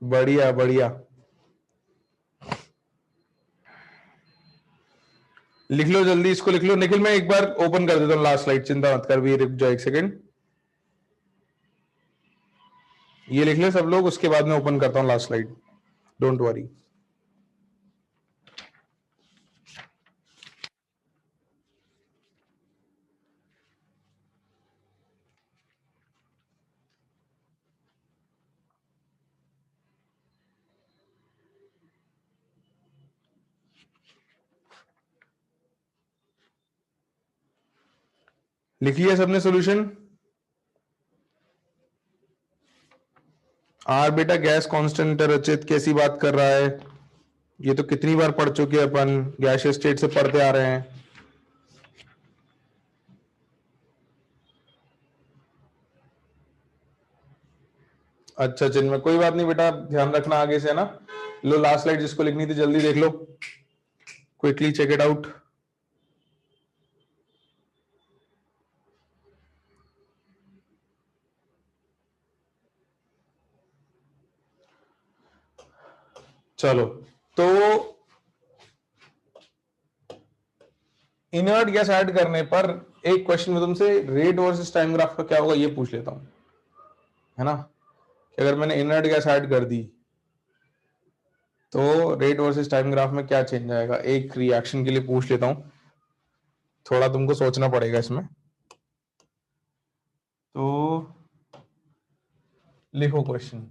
बढ़िया बढ़िया। लिख लो जल्दी, इसको लिख लो। निखिल मैं एक बार ओपन कर देता हूँ लास्ट स्लाइड, चिंता मत कर, भी रुक जाओ एक सेकेंड। ये लिख ले सब लोग, उसके बाद में ओपन करता हूँ लास्ट स्लाइड, डोंट वरी। लिख लिया सबने सोल्यूशन? आर बेटा गैस कांस्टेंट है, रचित कैसी बात कर रहा है, ये तो कितनी बार पढ़ चुके हैं अपन, गैसियस स्टेट से पढ़ते आ रहे हैं। अच्छा चिन्मय, कोई बात नहीं बेटा, ध्यान रखना आगे से, है ना। लो लास्ट स्लाइड, जिसको लिखनी थी जल्दी देख लो, क्विकली चेक इट आउट। चलो, तो इनर्ट गैस ऐड करने पर एक क्वेश्चन में तुमसे रेट वर्सेस टाइम ग्राफ का क्या होगा ये पूछ लेता हूं, है ना, कि अगर मैंने इनर्ट गैस ऐड कर दी तो रेट वर्सेस टाइम ग्राफ में क्या चेंज आएगा, एक रिएक्शन के लिए पूछ लेता हूं, थोड़ा तुमको सोचना पड़ेगा इसमें। तो लिखो क्वेश्चन,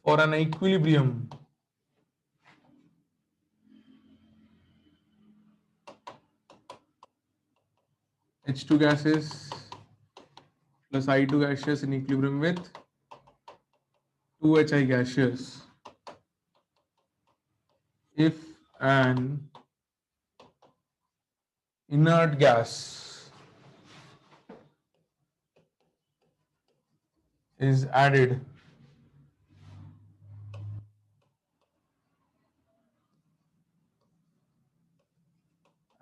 और an equilibrium H2 gases plus I2 gaseous in equilibrium with 2HI gaseous if an inert gas is added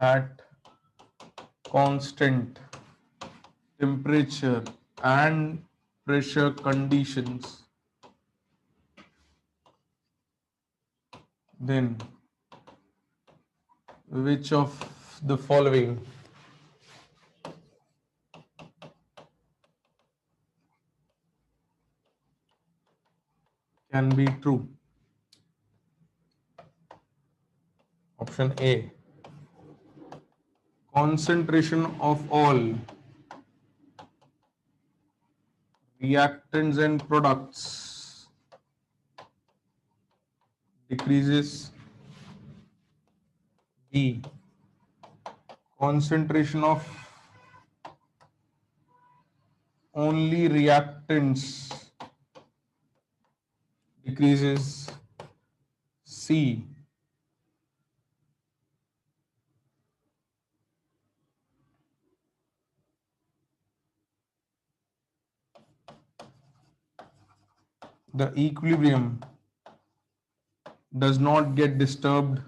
at constant temperature and pressure conditions, then which of the following can be true? Option A, concentration of all reactants and products decreases. B, concentration of only reactants decreases. C, the equilibrium does not get disturbed.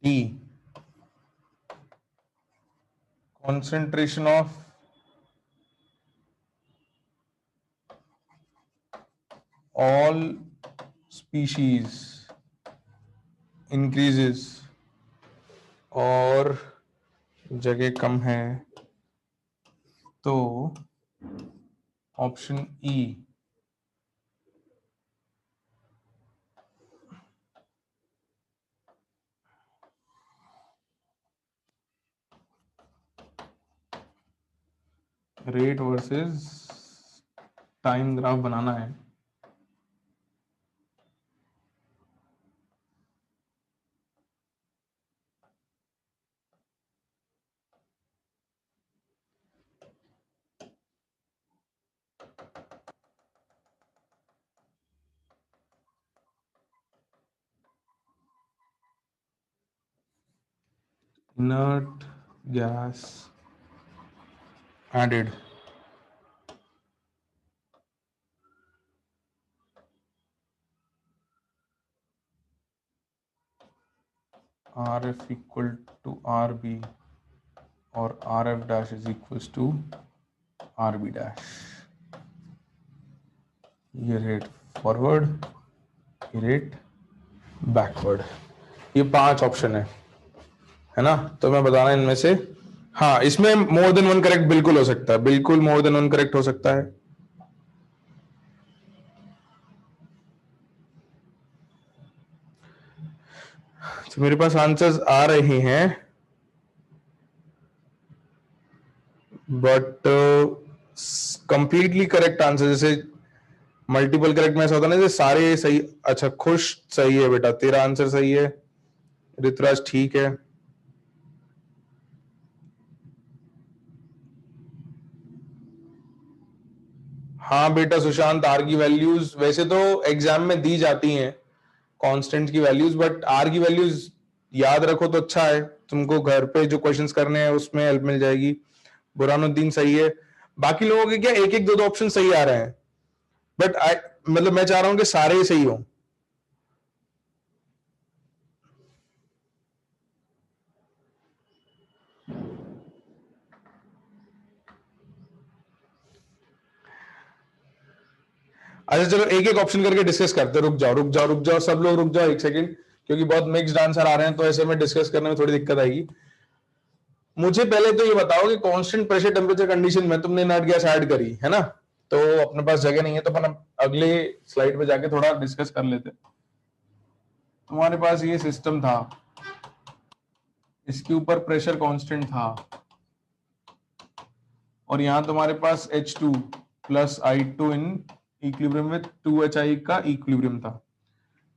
D, concentration of all species increases और जगह कम है तो option E, rate versus time graph बनाना है। Inert gas added. RF equal to RB or RF dash is equals to RB dash. ये rate forward, ये rate backward, ये 5 ऑप्शन है ना। तो मैं बताना इनमें से, हाँ इसमें मोर देन वन करेक्ट बिल्कुल हो सकता है, बिल्कुल मोर देन वन करेक्ट हो सकता है। तो मेरे पास आंसर्स आ रहे हैं, बट कंप्लीटली करेक्ट आंसर, जैसे मल्टीपल करेक्ट में ऐसा होता है ना, जैसे सारे सही। अच्छा खुश सही है बेटा, तेरा आंसर सही है। ऋतुराज ठीक है। हाँ बेटा सुशांत, आर की वैल्यूज वैसे तो एग्जाम में दी जाती हैं कांस्टेंट की वैल्यूज, बट आर की वैल्यूज याद रखो तो अच्छा है, तुमको घर पे जो क्वेश्चंस करने हैं उसमें हेल्प मिल जाएगी। बुरहानुद्दीन सही है। बाकी लोगों के क्या एक एक दो दो ऑप्शन सही आ रहे हैं, बट मतलब मैं चाह रहा हूं कि सारे ही सही हो। अच्छा चलो एक एक ऑप्शन करके डिस्कस करते हैं। रुक जाओ रुक जाओ रुक जाओ, सब लोग रुक जाओ एक सेकंड, क्योंकि बहुत मिक्स्ड आंसर आ रहे हैं, तो ऐसे में डिस्कस करने में थोड़ी दिक्कत आएगी। मुझे पहले तो ये बताओ कि कांस्टेंट प्रेशर टेम्परेचर कंडीशन में तुमने नट गैस ऐड करी है ना, तो अपने पास जगह नहीं है, तो अपन अगले स्लाइड पे जाके थोड़ा डिस्कस कर लेते। तुम्हारे पास ये सिस्टम था, इसके ऊपर प्रेशर कांस्टेंट था, और यहां तुम्हारे पास H2 plus I2 in equilibrium with 2HI का इक्विलिब्रियम था।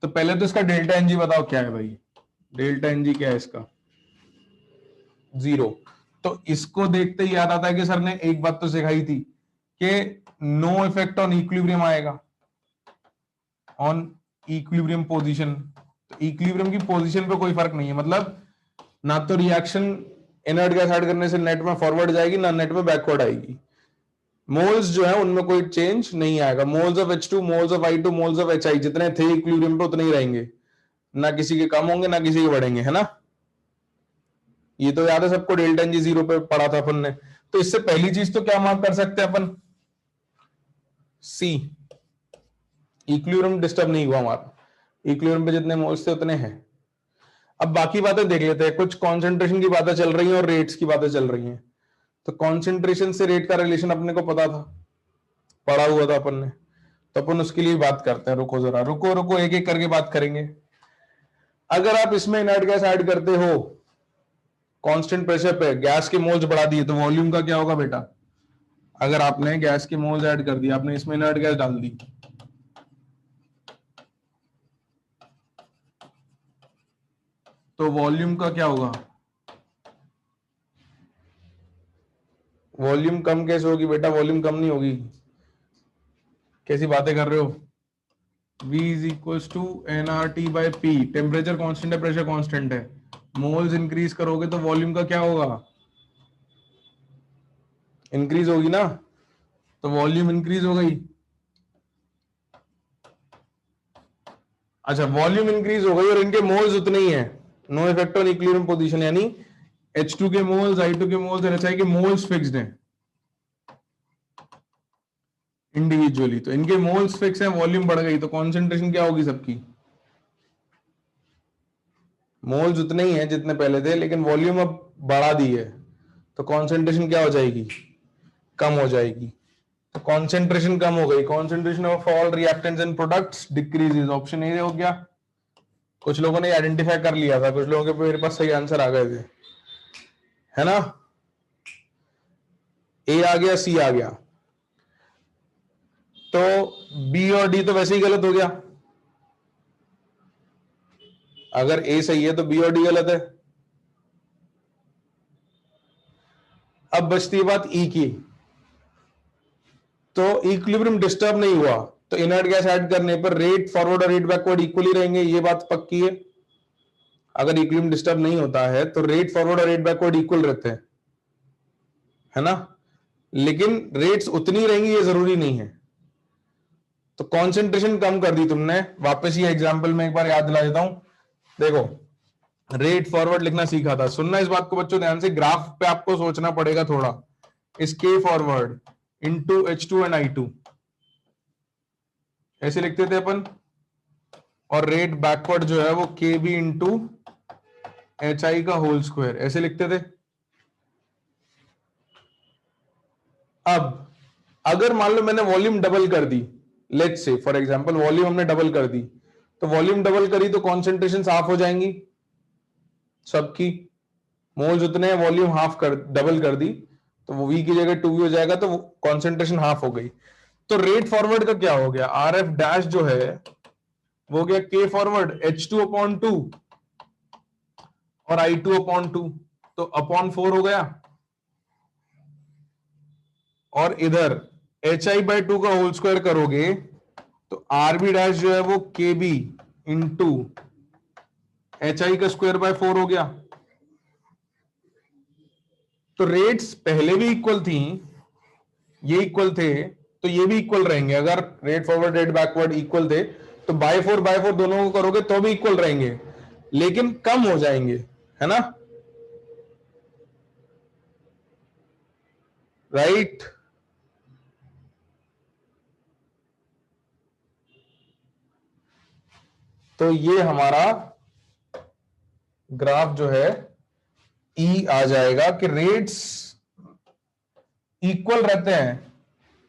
तो पहले तो इसका डेल्टा एनजी बताओ क्या है भाई, डेल्टा एनजी क्या है इसका, 0। तो इसको देखते ही याद आता है कि सर ने एक बात तो सिखाई थी कि नो इफेक्ट ऑन इक्विलिब्रियम आएगा, ऑन इक्विलिब्रियम पोजीशन। तो इक्विलिब्रियम की पोजीशन पे कोई फर्क नहीं है, मतलब ना तो रिएक्शन इनर्ट गैस ऐड करने से नेट में फॉरवर्ड जाएगी, ना नेट में बैकवर्ड आएगी। मोल्स जो है उनमें कोई चेंज नहीं आएगा। Moles of H2, moles of I2, moles of HI जितने थे इक्विलिब्रियम पे उतने ही रहेंगे, ना किसी के कम होंगे ना किसी के बढ़ेंगे, है ना। ये तो याद है सबको, डेल्टा एनजी 0 पे पढ़ा था अपन ने। तो इससे पहली चीज तो क्या मार्क कर सकते हैं अपन, सी, इक्विलिब्रियम डिस्टर्ब नहीं हुआ हमारा, इक्विलिब्रियम पे जितने मोल्स थे उतने हैं। अब बाकी बातें देख लेते हैं, कुछ कॉन्सेंट्रेशन की बातें चल रही हैं और रेट्स की बातें चल रही हैं। तो कॉन्सेंट्रेशन से रेट का रिलेशन अपने को पता था, पढ़ा हुआ था अपन ने, तो अपन उसके लिए बात करते हैं। रुको जरा, रुको रुको, एक एक करके बात करेंगे। अगर आप इसमें इनर्ट गैस ऐड करते हो कांस्टेंट प्रेशर पे, गैस के मोल्स बढ़ा दिए, तो वॉल्यूम का क्या होगा बेटा। अगर आपने गैस के मोल्स ऐड कर दिए, आपने इसमें इनर्ट गैस डाल दी, तो वॉल्यूम का क्या होगा, वॉल्यूम कम कैसे होगी बेटा, वॉल्यूम कम नहीं होगी, कैसी बातें कर रहे हो। V is equal to NRT/P, temperature constant है, प्रेशर कांस्टेंट है, मोल्स इंक्रीज करोगे तो वॉल्यूम का क्या होगा, इंक्रीज होगी ना, तो वॉल्यूम इंक्रीज हो गई। अच्छा वॉल्यूम इंक्रीज हो गई और इनके मोल्स उतने ही है, no effect on equilibrium position, यानी H2 के मोल्स, I2 के मोल्स और HI के मोल्स फिक्स्ड हैं इंडिविजुअली, तो इनके मोल्स फिक्स हैं, वॉल्यूम बढ़ गई, तो कॉन्सेंट्रेशन क्या होगी सबकी, मोल्स उतने ही हैं जितने पहले थे, लेकिन वॉल्यूम अब बढ़ा दी है, तो कॉन्सेंट्रेशन क्या हो जाएगी, कम हो जाएगी। तो कॉन्सेंट्रेशन कम हो गई, concentration of all reactants and products decreases, option A हो गया। कुछ लोगों ने आइडेंटिफाई कर लिया था, कुछ लोगों के मेरे पास सही आंसर आ गए थे, है ना। ए आ गया, सी आ गया, तो बी और डी तो वैसे ही गलत हो गया। अगर ए सही है तो बी और डी गलत है। अब बचती है बात ई की। तो इक्विलिब्रियम डिस्टर्ब नहीं हुआ तो इनर्ट गैस ऐड करने पर रेट फॉरवर्ड और रेट बैकवर्ड इक्वली रहेंगे, ये बात पक्की है। अगर इक्विलिब्रियम डिस्टर्ब नहीं होता है तो रेट फॉरवर्ड और रेट बैकवर्ड इक्वल रहते हैं, है ना। लेकिन रेट्स उतनी रहेंगी ये जरूरी नहीं है। तो कंसंट्रेशन कम कर दी तुमने। वापस ये एग्जांपल में एक बार याद दिला देता हूं। देखो, रेट फॉरवर्ड लिखना सीखा था, सुनना इस बात को बच्चों ध्यान से, ग्राफ पे आपको सोचना पड़ेगा थोड़ा। इस के forward into H2 and I2 ऐसे लिखते थे अपन, और रेट बैकवर्ड जो है वो के बी इंटू HI का होल स्क्वायर ऐसे लिखते थे। अब अगर मान लो मैंने वॉल्यूम डबल कर दी, let's say for example volume हमने डबल कर दी, तो वॉल्यूम डबल करी तो कॉन्सेंट्रेशन हाफ हो जाएंगी सबकी। मोल्स उतने हैं, वॉल्यूम हाफ कर डबल कर दी तो वो वी की जगह 2v हो जाएगा, तो कॉन्सेंट्रेशन हाफ हो गई। तो रेट फॉरवर्ड का क्या हो गया, आर एफ डैश जो है वो गया के फॉरवर्ड H2/2 और I2/2, तो अपॉन 4 हो गया। और इधर HI/2 का होल स्क्वायर करोगे तो आर बी डैश जो है वो के बी इंटू HI का स्क्वायर बाय 4 हो गया। तो रेट्स पहले भी इक्वल थी, ये इक्वल थे, तो ये भी इक्वल रहेंगे। अगर rate forward rate backward equal थे तो बाय 4 दोनों को करोगे तो भी इक्वल रहेंगे, लेकिन कम हो जाएंगे, है ना, राइट। तो ये हमारा ग्राफ जो है ई आ जाएगा कि रेट्स इक्वल रहते हैं,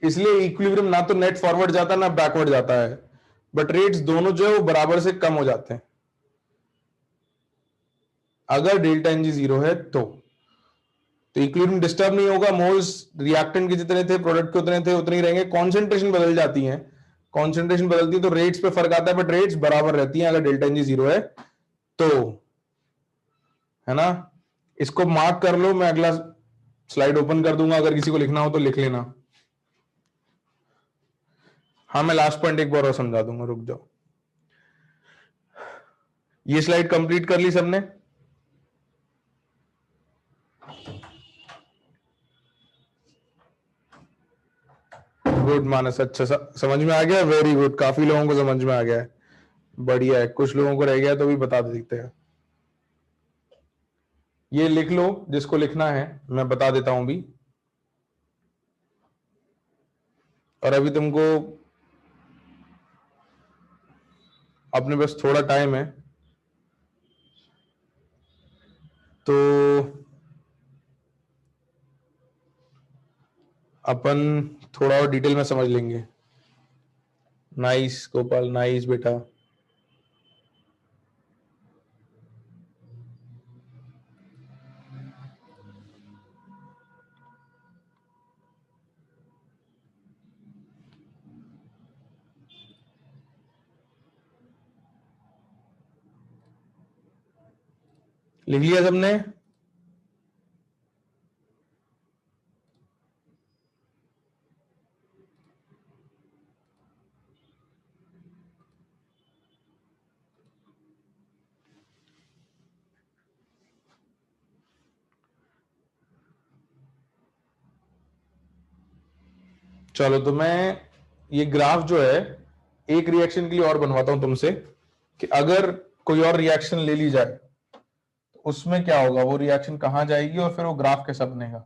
इसलिए इक्विलिब्रियम ना तो नेट फॉरवर्ड जाता ना बैकवर्ड जाता है, बट रेट्स दोनों जो है वो बराबर से कम हो जाते हैं अगर डेल्टा एन जी 0 है तो इक्विलिब्रियम डिस्टर्ब नहीं होगा। मोल्स रिएक्टेंट के जितने थे प्रोडक्ट के उतने थे उतने ही रहेंगे। कॉन्सेंट्रेशन बदल जाती है, कॉन्सेंट्रेशन बदलती है तो रेट्स पे फर्क आता है, बट रेट्स बराबर रहती हैं अगर डेल्टा एन जी 0 है तो, है ना। इसको मार्क कर लो, मैं अगला स्लाइड ओपन कर दूंगा, अगर किसी को लिखना हो तो लिख लेना। हाँ, मैं लास्ट पॉइंट एक बार और समझा दूंगा, रुक जाओ। ये स्लाइड कंप्लीट कर ली सबने? गुड मानस, अच्छा समझ में आ गया, वेरी गुड, काफी लोगों को समझ में आ गया है, बढ़िया है। कुछ लोगों को रह गया तो भी बता देते हैं। ये लिख लो जिसको लिखना है, मैं बता देता हूं भी। और अभी तुमको अपने पास थोड़ा टाइम है तो अपन थोड़ा और डिटेल में समझ लेंगे। नाइस गोपाल, नाइस बेटा। लिख लिया सबने? चलो, तो मैं ये ग्राफ जो है एक रिएक्शन के लिए और बनवाता हूं तुमसे, कि अगर कोई और रिएक्शन ले ली जाए तो उसमें क्या होगा, वो रिएक्शन कहां जाएगी और फिर वो ग्राफ कैसा बनेगा।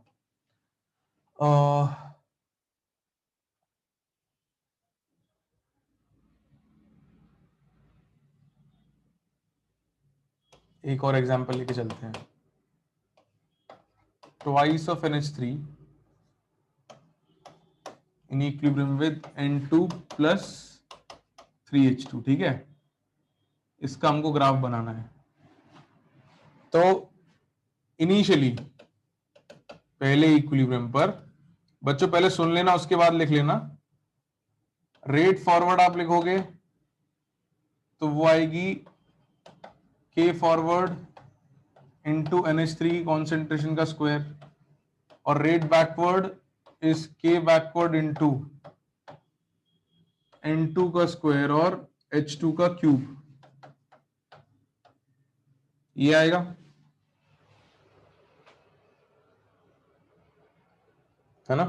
एक और एग्जांपल लेके चलते हैं। Twice of NH3 in equilibrium with N2 plus 3H2, ठीक है। इसका हमको ग्राफ बनाना है। तो इनिशियली पहले इक्विलिब्रियम पर बच्चों पहले सुन लेना, उसके बाद लिख लेना। रेट फॉरवर्ड आप लिखोगे तो वो आएगी के फॉरवर्ड इंटू NH3 कॉन्सेंट्रेशन का स्क्वायर, और रेट बैकवर्ड इज के बैकवर्ड इंटू N2 का स्क्वायर और H2 का क्यूब, ये आएगा। है ना?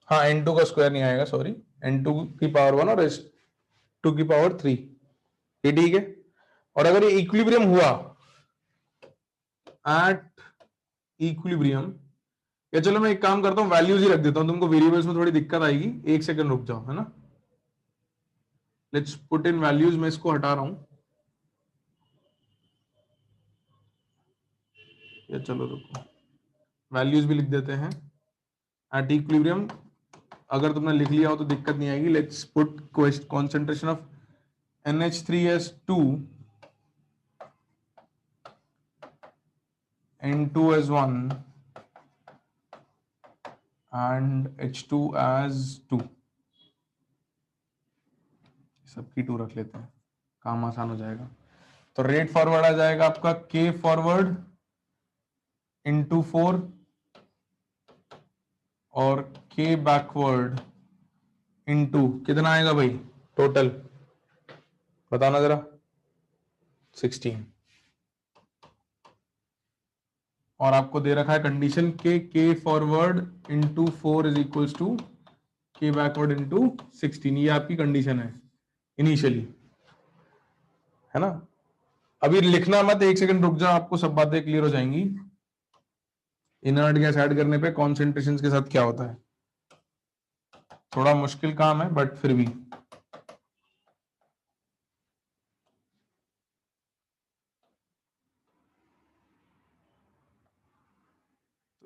हाँ, N2 का स्क्वायर नहीं आएगा, सॉरी, N2 की पावर 1 और H2 की पावर 3, ये ठीक है। और अगर ये इक्विलिब्रियम हुआ, एट इक्विलिब्रियम, या चलो मैं एक काम करता हूं, वैल्यूज ही रख देता हूं, तुमको वेरिएबल्स में थोड़ी दिक्कत आएगी, एक सेकंड रुक जाओ, है ना। लेट्स पुट इन वैल्यूज, मैं इसको हटा रहा हूं, या चलो रुको, वैल्यूज भी लिख देते हैं। एट इक्विलिब्रियम अगर तुमने लिख लिया हो तो दिक्कत नहीं आएगी। Let's put concentration of NH3 as 2, N2 as 1 and H2 as 2, सबकी 2 रख लेते हैं, काम आसान हो जाएगा। तो रेट फॉरवर्ड आ जाएगा आपका K फॉरवर्ड इंटू 4 और K बैकवर्ड इंटू कितना आएगा भाई टोटल, बताना जरा, 16। और आपको दे रखा है कंडीशन के K forward into 4 is equals to K backward into 16, ये आपकी कंडीशन है इनिशियली, है ना। अभी लिखना मत, एक सेकंड रुक जाओ, आपको सब बातें क्लियर हो जाएंगी। इनर्ट गैस ऐड करने पे कॉन्सेंट्रेशन के साथ क्या होता है, थोड़ा मुश्किल काम है बट फिर भी।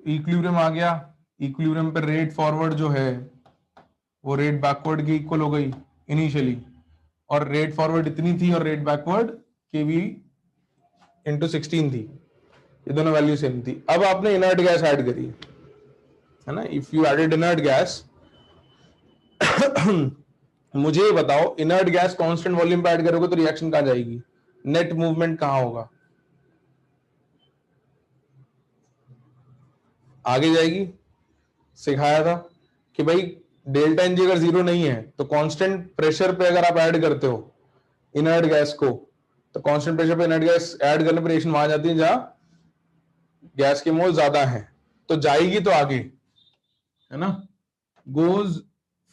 इक्विलिब्रियम आ गया, इक्विलिब्रियम पे रेट फॉरवर्ड जो है वो रेट बैकवर्ड की इक्वल हो गई इनिशियली, और रेट फॉरवर्ड इतनी थी और रेट बैकवर्ड के भी इंटू 16 थी, ये दोनों वैल्यू सेम थी। अब आपने इनर्ट गैस ऐड करी, है ना। If you added inert gas, मुझे ये बताओ, इनर्ट गैस कांस्टेंट वॉल्यूम पे ऐड करोगे तो रिएक्शन कहां जाएगी, नेट मूवमेंट कहां होगा, आगे जाएगी। सिखाया था कि भाई डेल्टा एनजी अगर 0 नहीं है तो कांस्टेंट प्रेशर पे अगर आप ऐड करते हो इनर्ट गैस को, तो कांस्टेंट प्रेशर पे इनर्ट गैस ऐड करने पर रिएक्शन वहां जाती है जहां गैस के मोल ज्यादा है, तो जाएगी तो आगे, है ना, गोज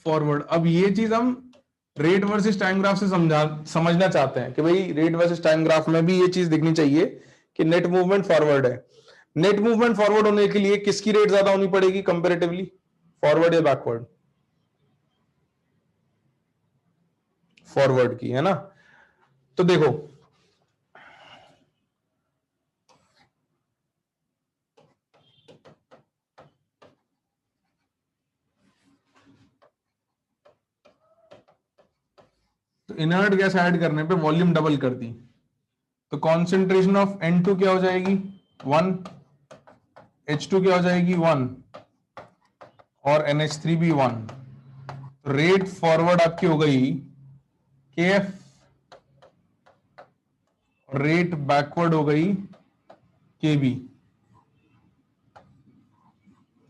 फॉरवर्ड। अब ये चीज हम रेट वर्सेस टाइम ग्राफ से समझना चाहते हैं कि भाई रेट वर्सेस टाइम ग्राफ में भी ये चीज दिखनी चाहिए कि नेट मूवमेंट फॉरवर्ड है। नेट मूवमेंट फॉरवर्ड होने के लिए किसकी रेट ज्यादा होनी पड़ेगी कंपैरेटिवली, फॉरवर्ड या बैकवर्ड, फॉरवर्ड की, है ना। तो देखो तो इनर्ट गैस ऐड करने पे वॉल्यूम डबल कर दी, तो कॉन्सेंट्रेशन ऑफ N2 क्या हो जाएगी 1, H2 क्या हो जाएगी 1 और NH3 भी 1। रेट फॉरवर्ड आपकी हो गई KF और रेट बैकवर्ड हो गई KB,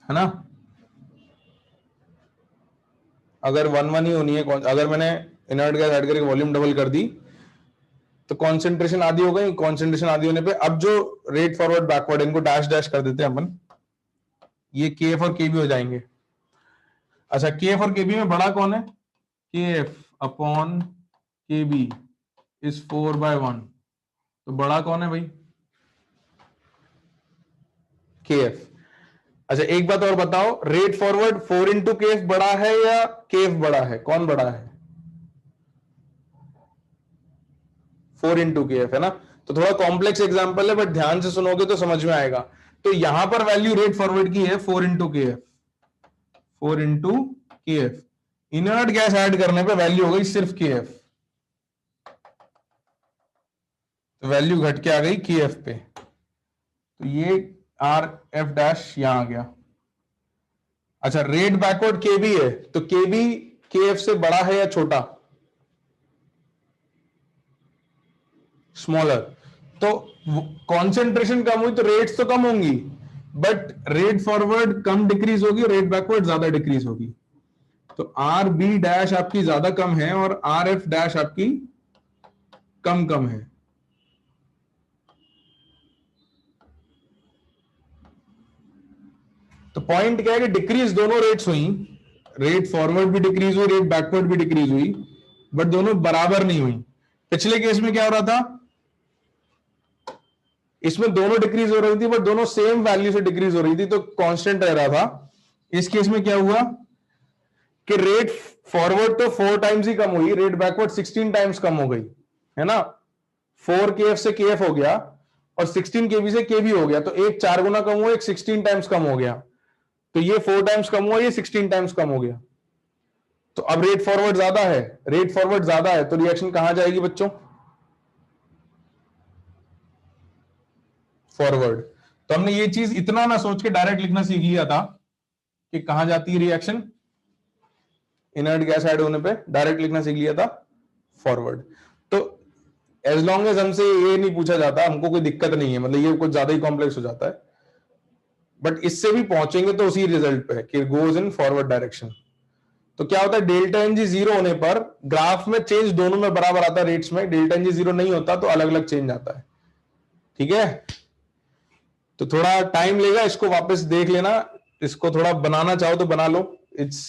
है ना। अगर 1-1 ही होनी है, अगर मैंने इनर्ट गैस ऐड करके वॉल्यूम डबल कर दी तो कॉन्सेंट्रेशन आधी हो गई। कॉन्सेंट्रेशन आधी होने पे अब जो रेट फॉरवर्ड बैकवर्ड इनको डैश डैश कर देते हैं अपन, ये KF और KB हो जाएंगे। अच्छा, KF और KB में बड़ा कौन है, KF अपॉन KB इज 4/1, तो बड़ा कौन है भाई KF। अच्छा एक बात और बताओ, रेट फॉरवर्ड 4 इंटू KF बड़ा है या KF बड़ा है, कौन बड़ा है, 4 इंटू KF, है ना। तो थोड़ा कॉम्प्लेक्स एग्जाम्पल है बट ध्यान से सुनोगे तो समझ में आएगा। तो यहां पर वैल्यू रेट फॉरवर्ड की है 4 into KF, 4 into KF। Inert gas add करने पे वैल्यू हो गई सिर्फ KF, तो वैल्यू घट के आ गई KF पे, तो ये आर एफ डैश यहां आ गया। अच्छा, रेट बैकवर्ड के बी है, तो के बी के एफ से बड़ा है या छोटा? स्मॉलर। तो कॉन्सेंट्रेशन कम हुई तो रेट्स तो कम होंगी, but rate forward come decrease होगी, रेट बैकवर्ड ज्यादा डिक्रीज होगी। तो आर बी डैश आपकी ज्यादा कम है और आर एफ डैश आपकी कम कम है। तो पॉइंट क्या है कि डिक्रीज दोनों रेट्स हुई, रेट फॉरवर्ड भी डिक्रीज हुई, रेट बैकवर्ड भी डिक्रीज हुई, बट दोनों बराबर नहीं हुई। पिछले केस में क्या हो रहा था, इसमें दोनों डिक्रीज हो रही थी बट दोनों सेम वैल्यू से डिक्रीज हो रही थी, तो कांस्टेंट रह रहा था। इस केस में क्या हुआ कि रेट फॉरवर्ड तो 4 टाइम्स ही कम हुई, रेट बैकवर्ड 16 टाइम्स कम हो गई, है ना। 4 केएफ से केएफ हो गया और 16 केबी से केबी हो गया, तो एक 4 गुना कम हुआ, एक 16 टाइम्स कम हो गया। तो ये 4 टाइम्स कम हुआ, ये 16 टाइम्स कम हो गया। तो अब रेट फॉरवर्ड ज्यादा है, रेट फॉरवर्ड ज्यादा है, तो रिएक्शन कहां जाएगी बच्चों? फॉरवर्ड। तो हमने ये चीज इतना ना सोच के डायरेक्ट लिखना सीख लिया था कि कहां जाती है रिएक्शन, इनर्ट गैस ऐड होने पे डायरेक्ट लिखना सीख लिया था, फॉरवर्ड। तो एज लॉन्ग एज हमसे ये नहीं पूछा जाता, हमको कोई दिक्कत नहीं है, मतलब ये कुछ ज्यादा ही कॉम्प्लेक्स हो जाता है, बट इससे भी पहुंचेंगे तो उसी रिजल्ट पे है कि गोज इन फॉरवर्ड डायरेक्शन। तो क्या होता है, डेल्टा एन जी जीरो होने पर ग्राफ में चेंज दोनों में बराबर आता है रेट्स में, डेल्टा एन जी जीरो नहीं होता तो अलग अलग चेंज आता है, ठीक है। तो थोड़ा टाइम लेगा, इसको वापस देख लेना, इसको थोड़ा बनाना चाहो तो बना लो, it's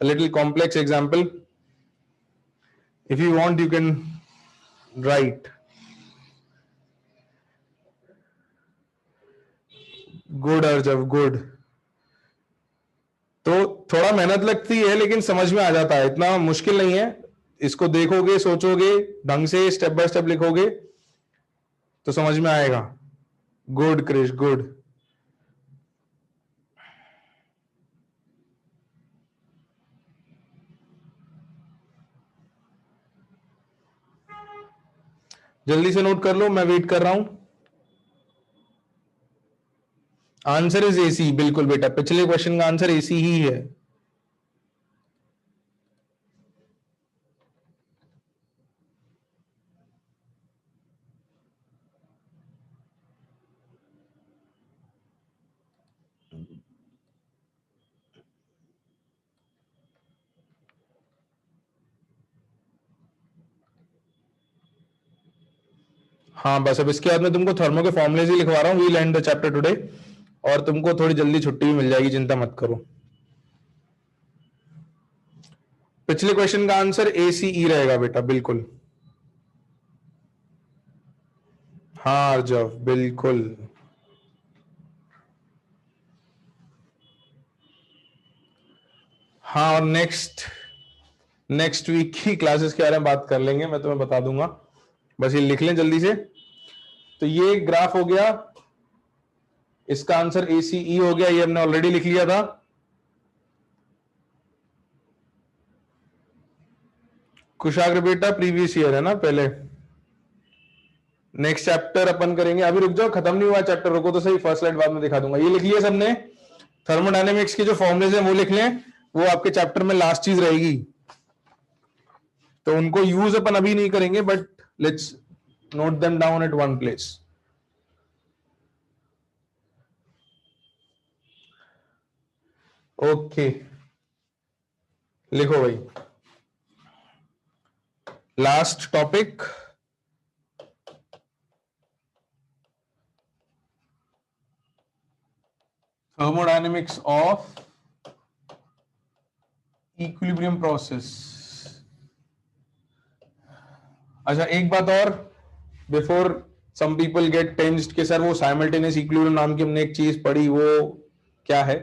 a little complex example, if you want you can write. Good Arjav, good. तो थोड़ा मेहनत लगती है लेकिन समझ में आ जाता है, इतना मुश्किल नहीं है, इसको देखोगे, सोचोगे, ढंग से स्टेप बाय स्टेप लिखोगे तो समझ में आएगा। Good Krish, good. जल्दी से नोट कर लो, मैं वेट कर रहा हूं। आंसर इज एसी, बिल्कुल बेटा, पिछले क्वेश्चन का आंसर एसी ही है। हाँ, बस अब इसके बाद में तुमको थर्मो के फॉर्मुलेज ही लिखवा रहा हूँ, we'll end the chapter today, और तुमको थोड़ी जल्दी छुट्टी भी मिल जाएगी, चिंता मत करो। पिछले क्वेश्चन का आंसर एसीई रहेगा बेटा, बिल्कुल। हाँ अर्जव, बिल्कुल। हाँ, और नेक्स्ट वीक की क्लासेस के बारे में बात कर लेंगे, मैं तुम्हें बता दूंगा, बस ये लिख लें जल्दी से। तो ये ग्राफ हो गया, इसका आंसर एसीई हो गया, ये हमने ऑलरेडी लिख लिया था। कुशाग्र बेटा प्रीवियस ईयर है ना पहले। नेक्स्ट चैप्टर अपन करेंगे, अभी रुक जाओ, खत्म नहीं हुआ चैप्टर, रुको तो सही, फर्स्ट स्लाइड बाद में दिखा दूंगा। ये लिख लिया सबने, थर्मोडायनेमिक्स के जो फॉर्मुलेज हैं वो लिख लें, वो आपके चैप्टर में लास्ट चीज रहेगी, तो उनको यूज अपन अभी नहीं करेंगे, but let's note them down at one place. Okay, लिखो भाई, last topic, thermodynamics of equilibrium process. अच्छा, एक बात और, before some people get tensed कि सर वो साइमल्टेनियस इक्विलिब्रियम नाम की हमने एक चीज पढ़ी, वो क्या है?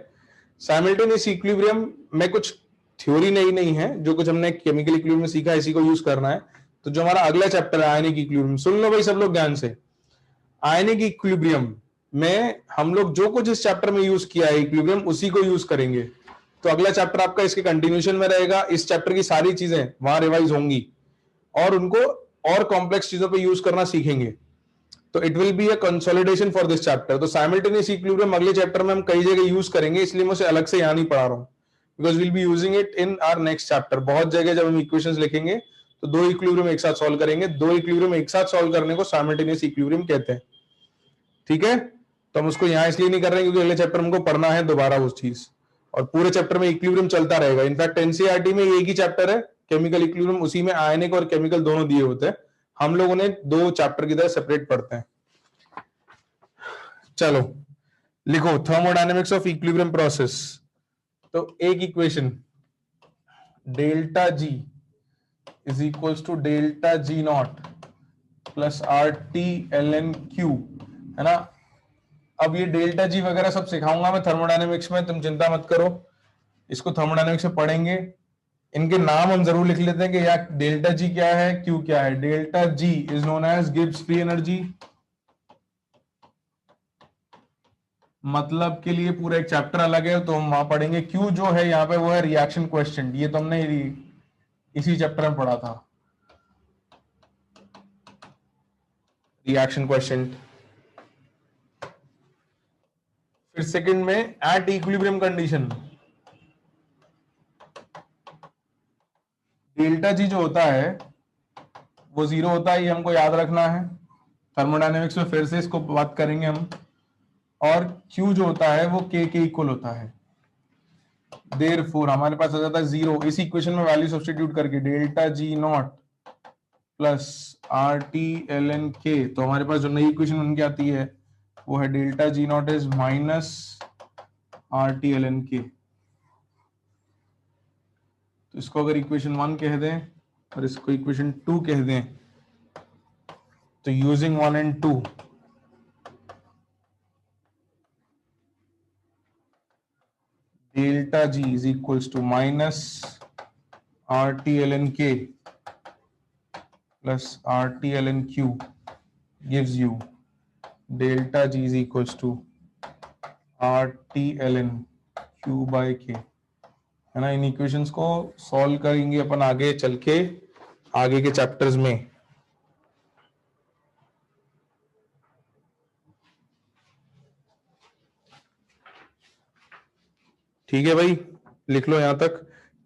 साइमल्टेनियस इक्विलिब्रियम में कुछ थ्योरी नहीं है, जो कुछ हमने केमिकल इक्विलिब्रियम में सीखा इसी को यूज करना है। तो जो हमारा अगला चैप्टर है आयनिक इक्विलिब्रियम, सुन लो भाई सब लोग ध्यान से, आयनिक इक्विलिब्रियम में हम लोग जो कुछ इस चैप्टर में यूज किया है इक्विलिब्रियम, उसी को यूज करेंगे। तो अगला चैप्टर आपका इसके कंटिन्यूएशन में रहेगा, इस चैप्टर की सारी चीजें वहां रिवाइज होंगी और उनको और कॉम्प्लेक्स चीजों पे यूज करना सीखेंगे। तो it will be a consolidation for this chapter. तो साइमल्टेनियस इक्विलिब्रियम अगले चैप्टर में हम कई जगह यूज करेंगे, इसलिए मैं उसे अलग से यहाँ नहीं पढ़ा रहा हूँ, because will be using it in our next chapter. बहुत जगह जब हम इक्वेशंस लिखेंगे तो दो इक्विलिब्रियम एक साथ सॉल्व करेंगे, दो इक्विलिब्रियम एक साथ सॉल्व करने को साइमल्टेनियस इक्विलिब्रियम कहते हैं। ठीक है, तो हम उसको यहाँ इसलिए नहीं कर रहे हैं क्योंकि अगले चैप्टर में हमको पढ़ना है दोबारा उस चीज, और पूरे चैप्टर में इक्विलिब्रियम चलता रहेगा। इनफैक्ट एनसीईआरटी में एक ही चैप्टर है केमिकल इक्विलिब्रियम, उसी में आयनिक और केमिकल दोनों दिए होते हैं, हम लोगों ने दो चैप्टर की तरह सेपरेट पढ़ते हैं। चलो लिखो थर्मोडायनेमिक्स ऑफ इक्विलिब्रियम प्रोसेस। तो एक equation delta G is equals to delta G not plus R T L N Q, है ना। अब ये डेल्टा जी वगैरह सब सिखाऊंगा मैं थर्मोडायनेमिक्स में, तुम चिंता मत करो, इसको थर्मोडायनेमिक्स में पढ़ेंगे। इनके नाम हम जरूर लिख लेते हैं कि यार डेल्टा जी क्या है, क्यू क्या है। Delta G is known as Gibbs free energy, मतलब के लिए पूरा एक चैप्टर अलग है तो हम वहां पढ़ेंगे। क्यू जो है यहाँ पे वो है रिएक्शन क्वेश्चन, ये तो हमने इसी चैप्टर में पढ़ा था, रिएक्शन क्वेश्चन। फिर सेकंड में at equilibrium condition, delta G जो होता है वो जीरो होता है, ये हमको याद रखना है। थर्मोडायनेमिक्स में फिर से इसको बात करेंगे हम। और Q जो होता है वो K के इक्वल होता है, देयरफॉर हमारे पास आ जाता है जीरो। इस इक्वेशन में वैल्यू सब्स्टिट्यूट करके delta G not plus R T L N K, तो हमारे पास जो नई इक्वेशन उनकी आती है वो है delta G not is minus R T L N K. तो इसको अगर इक्वेशन 1 कह दें और इसको इक्वेशन 2 कह दें, तो using 1 and 2 delta G is equals to minus R T L N K plus R T L N Q gives you delta G is equals to R T L N Q by K, है ना। इन equations को solve करेंगे अपन आगे चल के आगे के chapters में। ठीक है भाई, लिख लो यहां तक।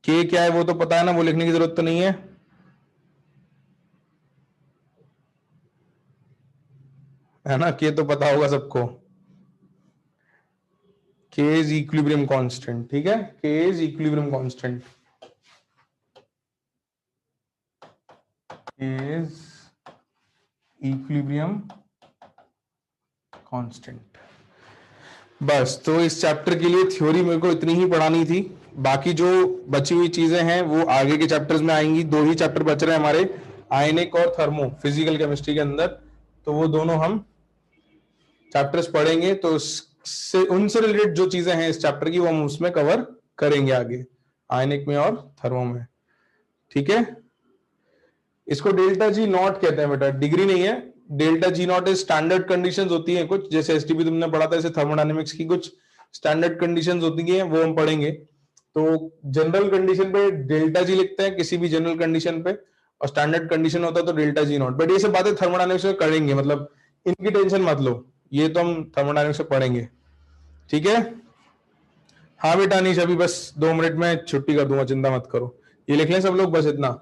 के क्या है वो तो पता है ना, वो लिखने की जरूरत तो नहीं है ना। के तो पता होगा सबको, के इज इक्विलिब्रियम कांस्टेंट। ठीक है, के is equilibrium constant, is equilibrium constant. बस, तो इस चैप्टर के लिए थ्योरी मेरे को इतनी ही पढ़ानी थी, बाकी जो बची हुई चीजें हैं वो आगे के चैप्टर्स में आएंगी। दो ही चैप्टर बच रहे हैं हमारे, आयनिक और थर्मो, फिजिकल केमिस्ट्री के अंदर, तो वो दोनों हम चैप्टर्स पढ़ेंगे। तो उनसे रिलेटेड जो चीजें हैं इस चैप्टर की वो हम उसमें कवर करेंगे आगे, आयनिक में और थर्मो में। ठीक है, इसको डेल्टा जी नॉट कहते हैं बेटा, डिग्री नहीं है। Delta G not is standard conditions होती है कुछ, जैसे एसटीपी तुमने पढ़ा था, जैसे थर्मोडायनेमिक्स की कुछ स्टैंडर्ड कंडीशंस होती है, वो हम पढ़ेंगे। तो जनरल कंडीशन पे डेल्टा जी लिखते हैं किसी भी जनरल कंडीशन पे, और स्टैंडर्ड कंडीशन होता है तो डेल्टा जी नॉट। बट ये सब बातें थर्मोडायनेमिक्स में करेंगे, मतलब इनकी टेंशन मत लो, ये तो हम थर्मोडायनेमिक्स में पढ़ेंगे। ठीक है, हाँ बेटा अनीश, अभी बस 2 मिनट में छुट्टी कर दूंगा, चिंता मत करो। ये लिख लें सब लोग बस इतना।